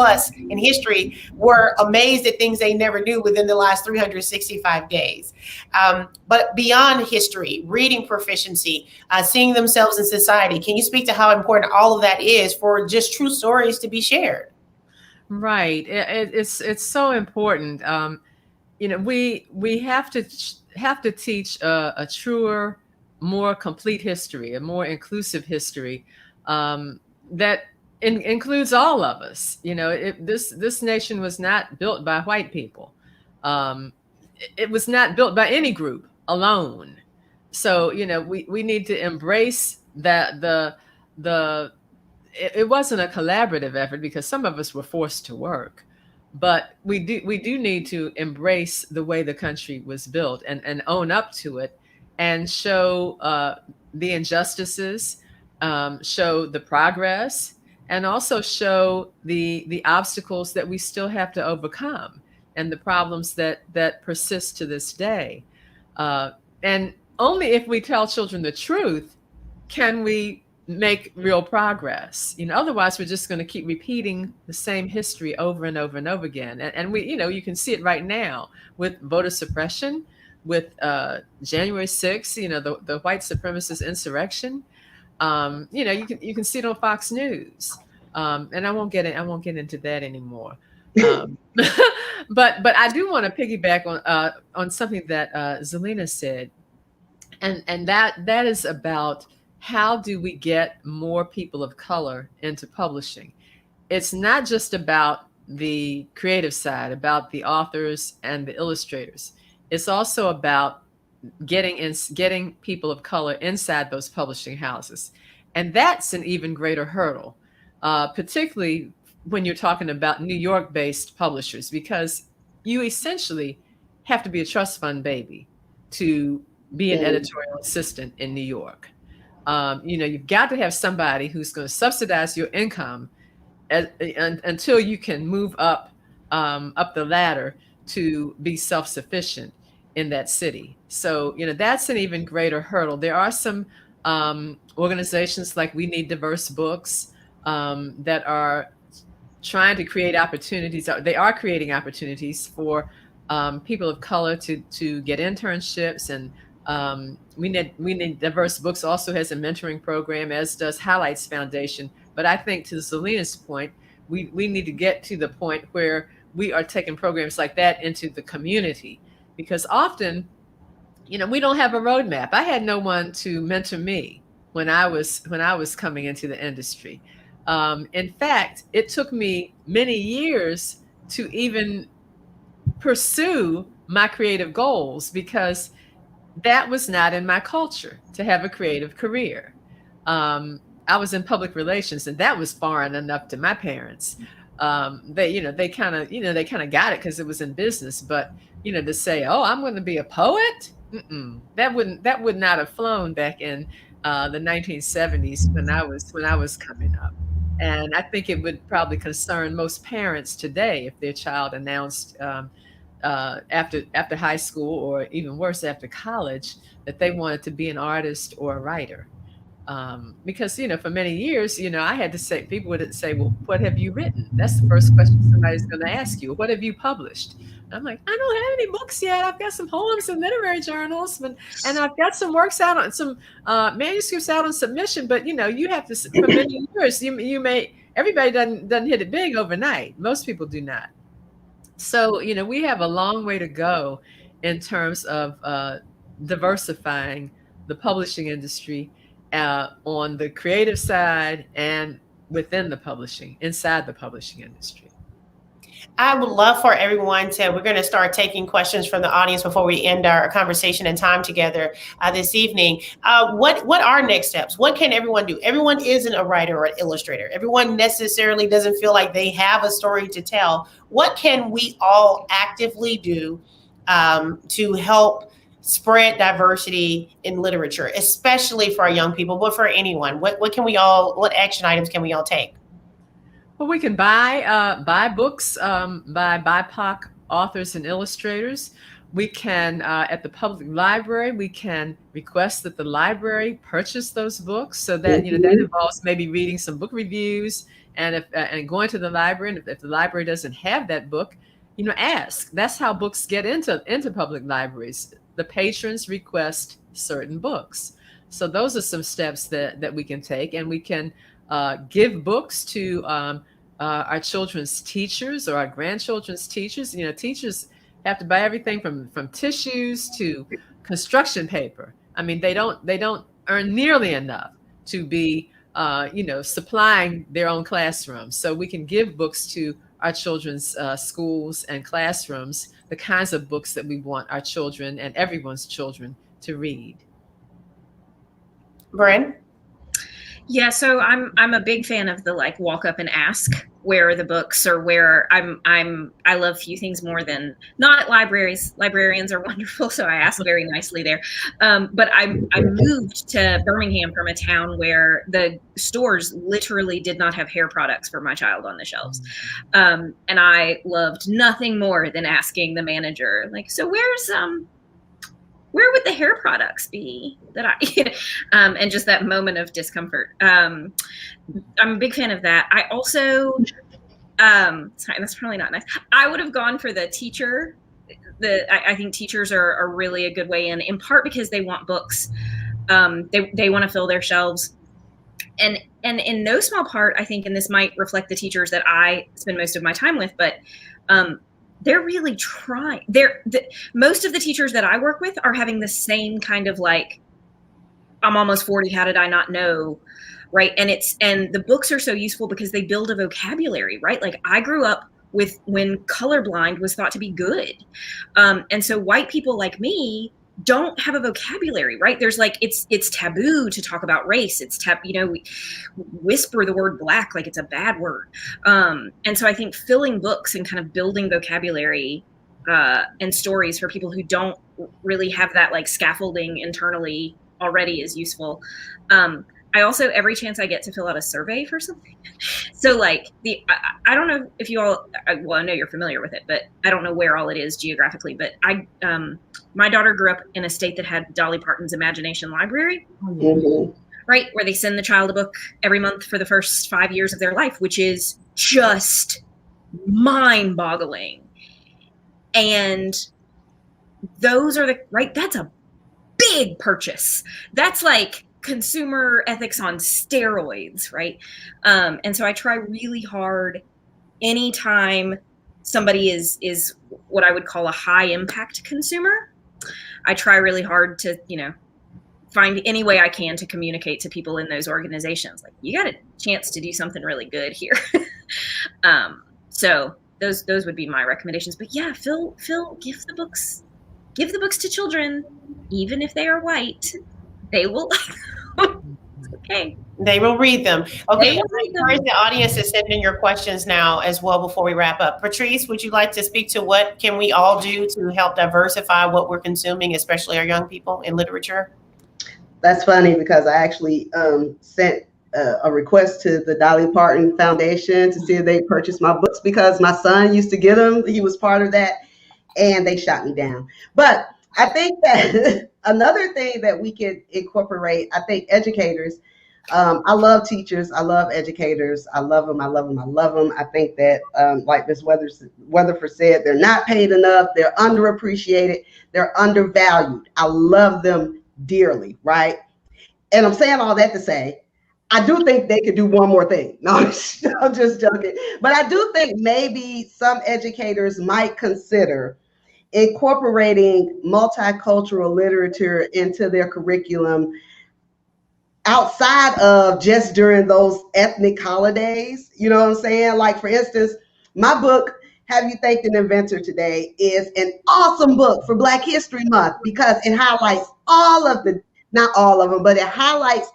in history were amazed at things they never knew within the last 365 days. But beyond history, reading proficiency, seeing themselves in society, can you speak to how important all of that is for just true stories to be shared? Right. It's so important. We have to teach a truer, more complete history, a more inclusive history that includes all of us. This nation was not built by white people. It was not built by any group alone. So we need to embrace that it wasn't a collaborative effort, because some of us were forced to work, but we do need to embrace the way the country was built, and own up to it, and show the injustices, show the progress, and also show the obstacles that we still have to overcome, and the problems that persist to this day. And only if we tell children the truth can we make real progress. Otherwise we're just going to keep repeating the same history over and over and over again. And we, you can see it right now with voter suppression, with January 6th, the white supremacist insurrection. You can see it on Fox News. And I won't get into that anymore. But I do want to piggyback on something that Zelina said, and that is about how do we get more people of color into publishing. It's not just about the creative side, about the authors and the illustrators. It's also about getting people of color inside those publishing houses, and that's an even greater hurdle, particularly when you're talking about New York-based publishers, because you essentially have to be a trust fund baby to be an editorial assistant in New York. You've got to have somebody who's going to subsidize your income until you can move up the ladder to be self-sufficient in that city. So, that's an even greater hurdle. There are some organizations like We Need Diverse Books that are trying to create opportunities. They are creating opportunities for people of color to get internships, and We Need Diverse Books also has a mentoring program, as does Highlights Foundation. But I think, to Selena's point, we need to get to the point where we are taking programs like that into the community, because often, we don't have a roadmap. I had no one to mentor me when I was coming into the industry. In fact, it took me many years to even pursue my creative goals, because that was not in my culture to have a creative career. I was in public relations, and that was foreign enough to my parents. They kind of got it because it was in business, but to say, "Oh, I'm going to be a poet," that would not have flown back in the 1970s when I was coming up. And I think it would probably concern most parents today if their child announced after high school, or even worse, after college, that they wanted to be an artist or a writer. Because, for many years, I had to say, people would say, "Well, what have you written?" That's the first question somebody's going to ask you. "What have you published?" And I'm like, "I don't have any books yet. I've got some poems in literary journals, and I've got some works out on some manuscripts out on submission." But, you have to, for many years, everybody doesn't hit it big overnight. Most people do not. So, we have a long way to go in terms of diversifying the publishing industry on the creative side and within the inside the publishing industry. I would love for everyone we're going to start taking questions from the audience before we end our conversation and time together this evening. What are next steps? What can everyone do? Everyone isn't a writer or an illustrator. Everyone necessarily doesn't feel like they have a story to tell. What can we all actively do to help spread diversity in literature, especially for our young people, but for anyone? What action items can we all take? Well, we can buy books by BIPOC authors and illustrators. We can, at the public library, we can request that the library purchase those books. So that, that involves maybe reading some book reviews, and going to the library. And if the library doesn't have that book, ask. That's how books get into public libraries. The patrons request certain books. So those are some steps that we can take, and we can give books to our children's teachers or our grandchildren's teachers. Teachers have to buy everything from tissues to construction paper. I mean, they don't earn nearly enough to be supplying their own classrooms. So we can give books to our children's schools and classrooms, the kinds of books that we want our children and everyone's children to read. Bryn? Yeah, so I'm a big fan of the walk up and ask where are the books, or where I love few things more than not at libraries. Librarians are wonderful, so I ask very nicely there. But I moved to Birmingham from a town where the stores literally did not have hair products for my child on the shelves. And I loved nothing more than asking the manager, so where would the hair products be that and just that moment of discomfort. I'm a big fan of that. I also, sorry, that's probably not nice. I would have gone for the teacher. I think teachers are really a good way in part because they want books. They want to fill their shelves. And in no small part, I think, and this might reflect the teachers that I spend most of my time with, but they're really trying. Most of the teachers that I work with are having the same kind of I'm almost 40. How did I not know? Right. And the books are so useful because they build a vocabulary, right? I grew up with when colorblind was thought to be good. And so white people like me don't have a vocabulary, right? There's it's taboo to talk about race. It's we whisper the word black like it's a bad word. And so I think filling books and kind of building vocabulary and stories for people who don't really have that scaffolding internally already is useful. I also, every chance I get to fill out a survey for something. So like I don't know if you all, well, I know you're familiar with it, but I don't know where all it is geographically, but my daughter grew up in a state that had Dolly Parton's Imagination Library, right? Where they send the child a book every month for the first 5 years of their life, which is just mind boggling. And those are that's a big purchase. That's like consumer ethics on steroids, right? And so I try really hard anytime somebody is what I would call a high impact consumer. I try really hard to, find any way I can to communicate to people in those organizations. Like, you got a chance to do something really good here. So those would be my recommendations. But yeah, Phil, give the books to children, even if they are white. They will. Okay. They will read them. Okay. I encourage the audience to send in your questions now as well before we wrap up. Patrice, would you like to speak to what can we all do to help diversify what we're consuming, especially our young people in literature? That's funny because I actually sent a request to the Dolly Parton Foundation to see if they purchased my books because my son used to get them. He was part of that, and they shot me down. But I think that another thing that we could incorporate, I think educators, I love teachers. I love educators. I love them. I love them. I love them. I think that, like Ms. Weatherford said, they're not paid enough. They're underappreciated. They're undervalued. I love them dearly, right? And I'm saying all that to say, I do think they could do one more thing. No, I'm just joking. But I do think maybe some educators might consider incorporating multicultural literature into their curriculum outside of just during those ethnic holidays. You know what I'm saying? Like, for instance, my book, Have You Thanked an Inventor Today, is an awesome book for Black History Month because it highlights not all of them, but it highlights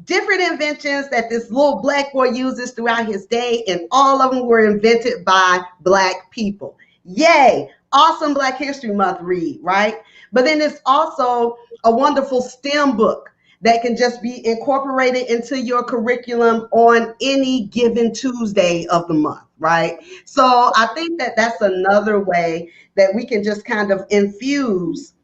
different inventions that this little Black boy uses throughout his day, and all of them were invented by Black people. Yay! Awesome Black History Month read, right? But then it's also a wonderful STEM book that can just be incorporated into your curriculum on any given Tuesday of the month, right? So I think that that's another way that we can just kind of infuse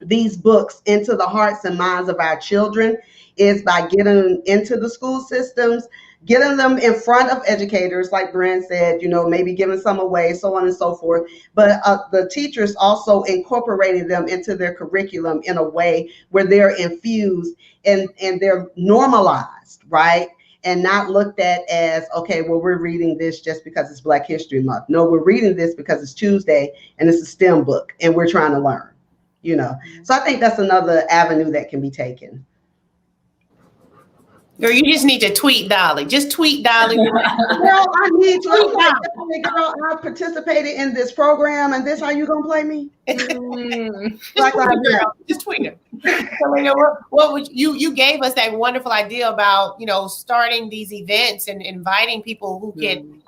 these books into the hearts and minds of our children, is by getting them into the school systems, getting them in front of educators, like Bren said, maybe giving some away, so on and so forth. But the teachers also incorporating them into their curriculum in a way where they're infused and they're normalized, right? And not looked at as, okay, well, we're reading this just because it's Black History Month. No, we're reading this because it's Tuesday and it's a STEM book and we're trying to learn, So I think that's another avenue that can be taken. Girl, you just need to tweet Dolly. Just tweet Dolly. Girl, I need to. Girl, I participated in this program, and this how you gonna play me? Girl, just tweet her. Selena, what would you gave us that wonderful idea about starting these events and inviting people who can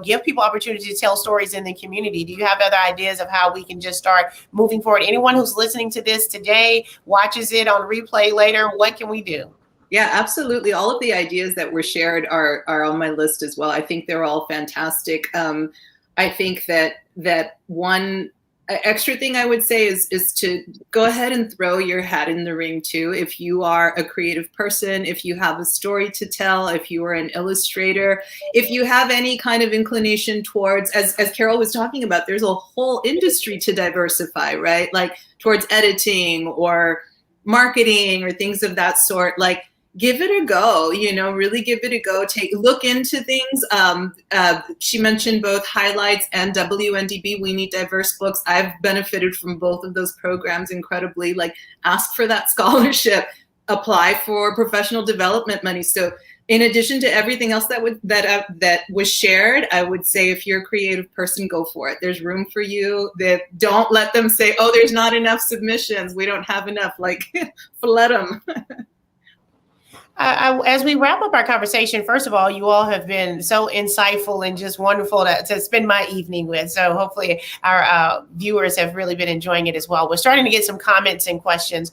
give people opportunity to tell stories in the community. Do you have other ideas of how we can just start moving forward? Anyone who's listening to this today, watches it on replay later, what can we do? Yeah, absolutely. All of the ideas that were shared are on my list as well. I think they're all fantastic. I think that one extra thing I would say is to go ahead and throw your hat in the ring too. If you are a creative person, if you have a story to tell, if you are an illustrator, if you have any kind of inclination towards, as Carol was talking about, there's a whole industry to diversify, right? Like towards editing or marketing or things of that sort. Like, give it a go, really give it a go. Look into things. She mentioned both Highlights and WNDB, We Need Diverse Books. I've benefited from both of those programs incredibly. Like, ask for that scholarship, apply for professional development money. So in addition to everything else that was shared, I would say if you're a creative person, go for it. There's room for you. Don't let them say, oh, there's not enough submissions. We don't have enough. Like, flood them. As we wrap up our conversation, first of all, you all have been so insightful and just wonderful to spend my evening with. So hopefully our viewers have really been enjoying it as well. We're starting to get some comments and questions.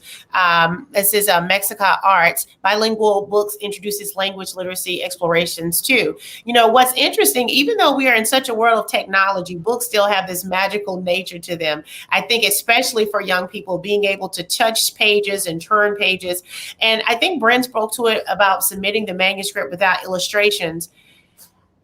This is Mexica Arts. Bilingual books introduces language literacy explorations too. You know, what's interesting, even though we are in such a world of technology, books still have this magical nature to them. I think especially for young people, being able to touch pages and turn pages. And I think Bryn spoke to it about submitting the manuscript without illustrations.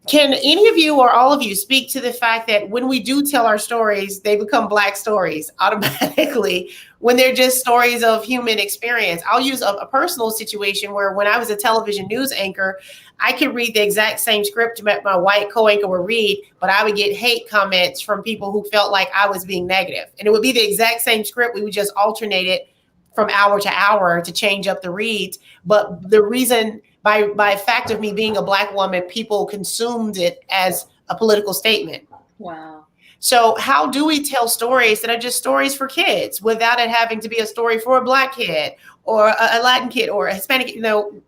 Can any of you or all of you speak to the fact that when we do tell our stories, they become Black stories automatically when they're just stories of human experience? I'll use a personal situation where when I was a television news anchor, I could read the exact same script that my white co-anchor would read, but I would get hate comments from people who felt like I was being negative. And it would be the exact same script. We would just alternate it from hour to hour to change up the reads. But the reason, by fact of me being a Black woman, people consumed it as a political statement. Wow. So how do we tell stories that are just stories for kids without it having to be a story for a Black kid or a Latin kid or a Hispanic? You know,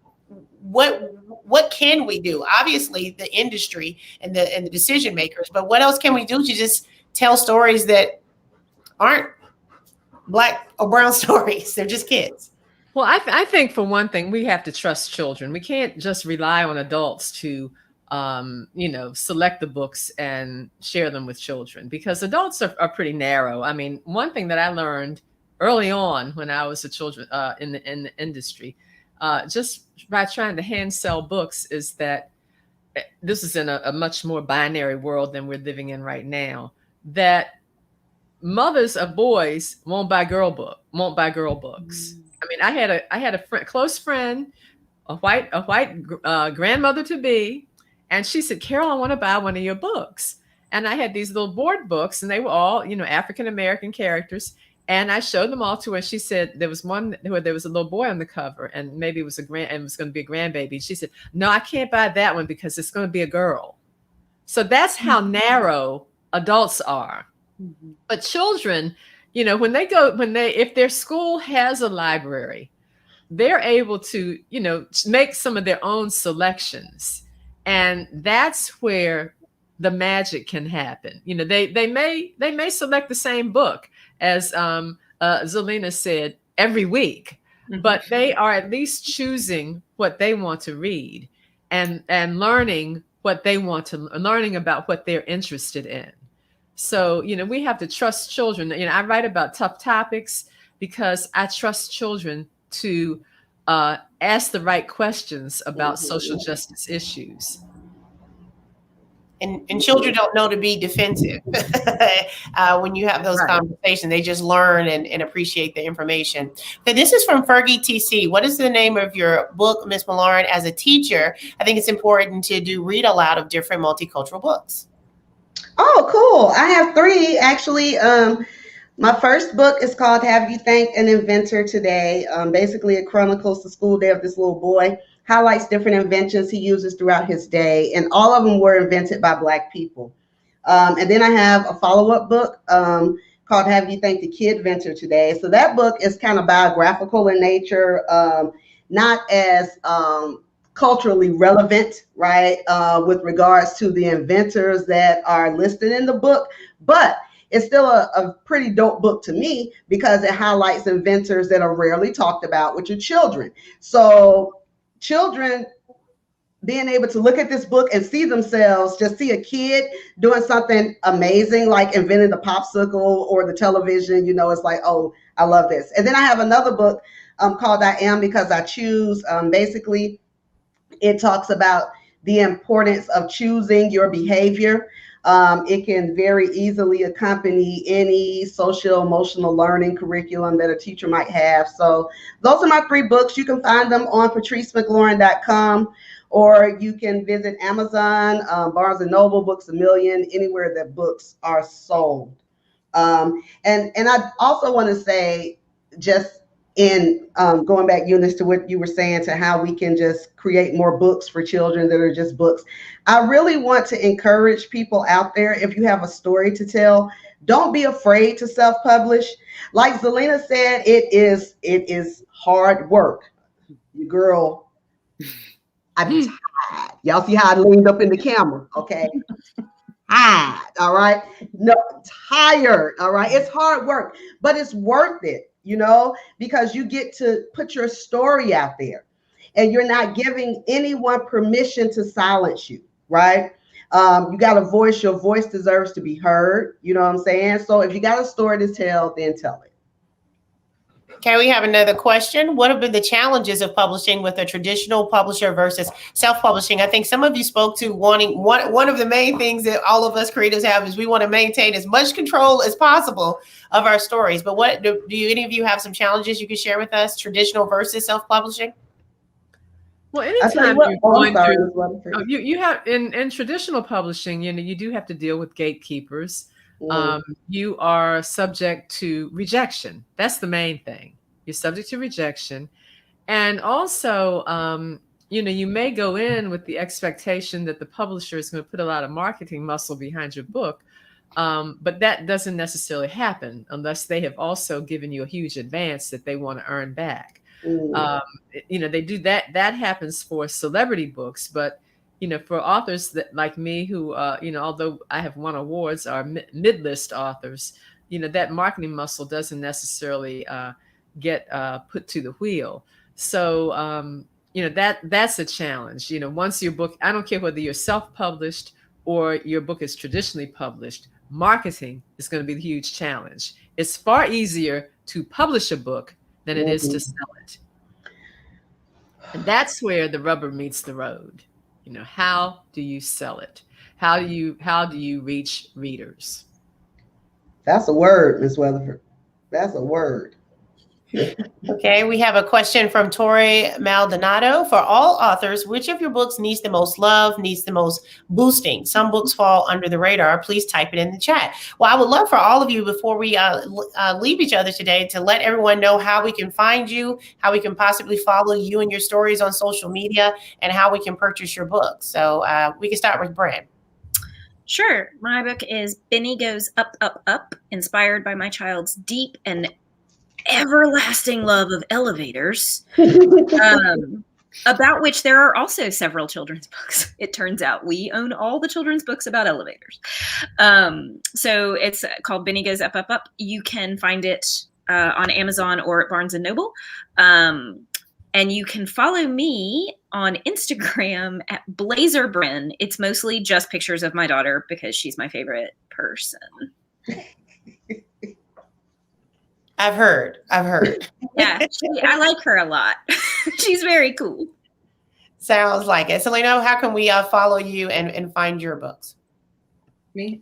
what can we do? Obviously, the industry and the decision makers, but what else can we do to just tell stories that aren't Black or brown stories? They're just kids. Well, I think for one thing, we have to trust children. We can't just rely on adults to, select the books and share them with children, because adults are pretty narrow. I mean, one thing that I learned early on when I was a children in the industry, just by trying to hand sell books, is that this is in a much more binary world than we're living in right now, that mothers of boys won't buy girl books. I mean, I had a close friend, a white grandmother to be, and she said, "Carol, I want to buy one of your books." And I had these little board books, and they were all, African American characters. And I showed them all to her. And she said there was one where there was a little boy on the cover, and maybe it was going to be a grandbaby. And she said, "No, I can't buy that one because it's going to be a girl." So that's how narrow adults are. Mm-hmm. But children, if their school has a library, they're able to, make some of their own selections. And that's where the magic can happen. They may select the same book as Selena said every week, mm-hmm. but they are at least choosing what they want to read and learning learning about what they're interested in. So, we have to trust children. I write about tough topics because I trust children to ask the right questions about social justice issues. And children don't know to be defensive when you have those conversations. They just learn and appreciate the information. Okay, this is from Fergie TC. What is the name of your book, Ms. Mclaren? As a teacher, I think it's important to do read aloud of different multicultural books. Oh, cool. I have 3 actually. My first book is called Have You Thanked an Inventor Today? Basically, it chronicles the school day of this little boy, highlights different inventions he uses throughout his day, and all of them were invented by Black people. And then I have a follow-up book called Have You Thanked the Kidventor Today? So that book is kind of biographical in nature, not as culturally relevant, right, with regards to the inventors that are listed in the book, but it's still a pretty dope book to me because it highlights inventors that are rarely talked about, which are children. So children being able to look at this book and see themselves, just see a kid doing something amazing, like inventing the popsicle or the television, it's like, oh, I love this. And then I have another book called I Am Because I Choose. Basically, it talks about the importance of choosing your behavior. It can very easily accompany any social emotional learning curriculum that a teacher might have. So those are my 3 books. You can find them on patricemclaren.com, or you can visit Amazon, Barnes & Noble, Books A Million, anywhere that books are sold. And I also want to say, just in going back, Eunice, to what you were saying, to how we can just create more books for children that are just books. I really want to encourage people out there, if you have a story to tell, don't be afraid to self-publish. Like Selena said, it is hard work. Your girl I'm tired. Y'all see how I leaned up in the camera? Okay. Tired. All right. No, tired. All right. It's hard work, but it's worth it, because you get to put your story out there and you're not giving anyone permission to silence you. Right. You got a voice. Your voice deserves to be heard. You know what I'm saying? So if you got a story to tell, then tell it. Okay, we have another question. What have been the challenges of publishing with a traditional publisher versus self-publishing? I think some of you spoke to wanting one of the main things that all of us creators have is we want to maintain as much control as possible of our stories. But what do any of you have some challenges you can share with us, traditional versus self-publishing? Well, anytime you're going through, you have in traditional publishing, you do have to deal with gatekeepers. You are subject to rejection. That's the main thing. You're subject to rejection. And also, you may go in with the expectation that the publisher is going to put a lot of marketing muscle behind your book. But that doesn't necessarily happen unless they have also given you a huge advance that they want to earn back. They do that. That happens for celebrity books, but for authors that like me who, although I have won awards, are mid-list authors, that marketing muscle doesn't necessarily get put to the wheel. So, that's a challenge. Once your book, I don't care whether you're self-published or your book is traditionally published, marketing is going to be the huge challenge. It's far easier to publish a book than it is to sell it. And that's where the rubber meets the road. How do you sell it? How do you reach readers? That's a word, Miss Weatherford. That's a word. Okay, we have a question from Tori Maldonado. For all authors, which of your books needs the most love, needs the most boosting? Some books fall under the radar. Please type it in the chat. Well, I would love for all of you, before we leave each other today, to let everyone know how we can find you, how we can possibly follow you and your stories on social media, and how we can purchase your book. So we can start with Brand. Sure. My book is Benny Goes Up, Up, Up, inspired by my child's deep and everlasting love of elevators, about which there are also several children's books. It turns out we own all the children's books about elevators. So it's called Benny Goes Up, Up, Up. You can find it on Amazon or at Barnes & Noble. And you can follow me on Instagram at BlazerBren. It's mostly just pictures of my daughter because she's my favorite person. I've heard. Yeah, I like her a lot. She's very cool. Sounds like it. Selena, how can we follow you and find your books? Me?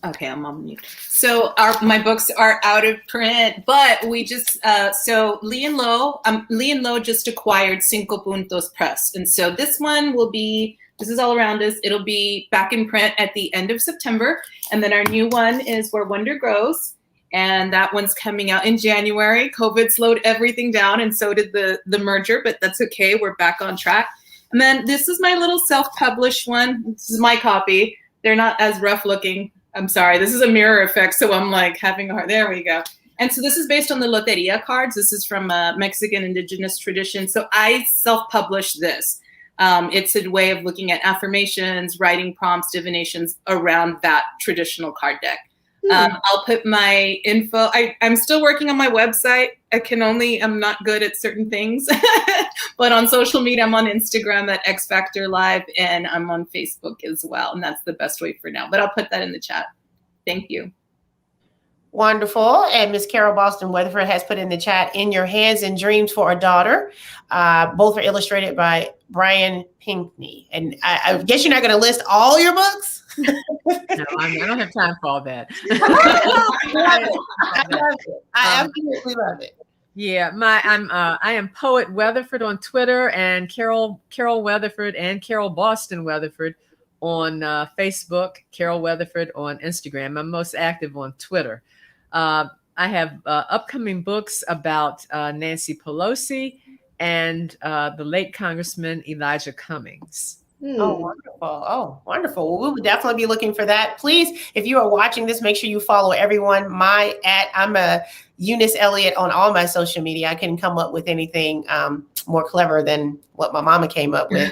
Okay, I'm on mute. So my books are out of print, but we just, so Lee and Low just acquired Cinco Puntos Press. And so this is all around us. It'll be back in print at the end of September. And then our new one is Where Wonder Grows. And that one's coming out in January. COVID slowed everything down, and so did the merger, but that's okay. We're back on track. And then this is my little self-published one. This is my copy. They're not as rough looking. I'm sorry. This is a mirror effect, so I'm like having a hard. There we go. And so this is based on the Loteria cards. This is from Mexican indigenous tradition. So I self-published this. It's a way of looking at affirmations, writing prompts, divinations around that traditional card deck. I'll put my info. I'm still working on my website. I'm not good at certain things, but on social media, I'm on Instagram at X Factor Live, and I'm on Facebook as well. And that's the best way for now, but I'll put that in the chat. Thank you. Wonderful. And Miss Carol Boston Weatherford has put in the chat, In Your Hands and Dreams for a Daughter. Both are illustrated by Brian Pinkney. And I guess you're not going to list all your books? No, I don't have time for all that. I absolutely love it. Yeah, I am Poet Weatherford on Twitter, and Carol Weatherford and Carol Boston Weatherford on Facebook, Carol Weatherford on Instagram. I'm most active on Twitter. I have upcoming books about Nancy Pelosi and the late Congressman Elijah Cummings. Oh, wonderful. Oh, wonderful. Well, we will definitely be looking for that. Please, if you are watching this, make sure you follow everyone. I'm a Eunice Elliott on all my social media. I couldn't come up with anything more clever than what my mama came up with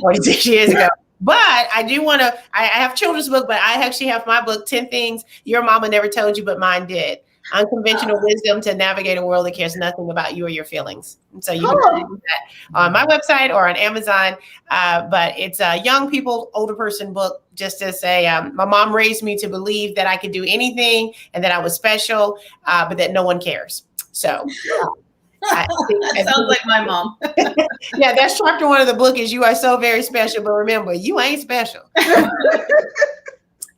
46 years ago. But I do want to, I have children's book, but I actually have my book, 10 Things Your Mama Never Told You, But Mine Did. Unconventional wisdom to navigate a world that cares nothing about you or your feelings. And so you can find that on my website or on Amazon. But it's a young people, older person book, just to say, my mom raised me to believe that I could do anything and that I was special, but that no one cares. So I think sounds like my mom. Yeah, that's chapter 1 of the book is you are so very special, but remember, you ain't special.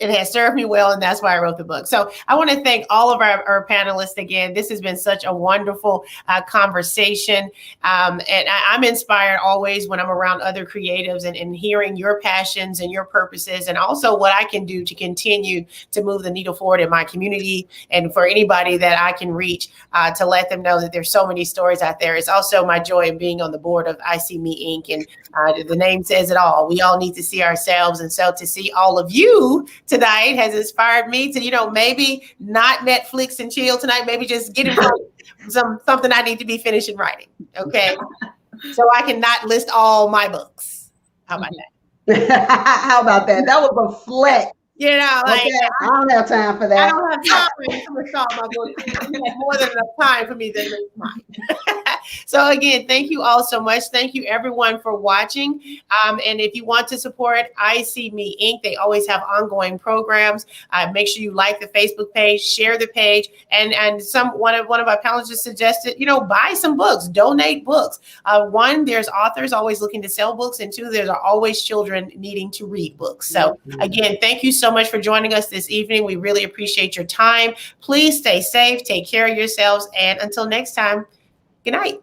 It has served me well, and that's why I wrote the book. So I want to thank all of our panelists again. This has been such a wonderful conversation. And I'm inspired always when I'm around other creatives and hearing your passions and your purposes, and also what I can do to continue to move the needle forward in my community, and for anybody that I can reach to let them know that there's so many stories out there. It's also my joy of being on the board of I See Me Inc. And the name says it all. We all need to see ourselves. And so to see all of you tonight has inspired me to, maybe not Netflix and chill tonight, maybe just get in front of something I need to be finishing writing. Okay. So I can not list all my books. How about that? How about that? That was a flex. Okay, I don't have time for that. I don't have time to list all my books. You have more than enough time for me to list mine. So again, thank you all so much. Thank you everyone for watching. And if you want to support I See Me Inc., they always have ongoing programs. Make sure you like the Facebook page, share the page, and one of our panelists just suggested, buy some books, donate books. One, there's authors always looking to sell books, and two, there's always children needing to read books. So again, thank you so much for joining us this evening. We really appreciate your time. Please stay safe, take care of yourselves, and until next time, good night.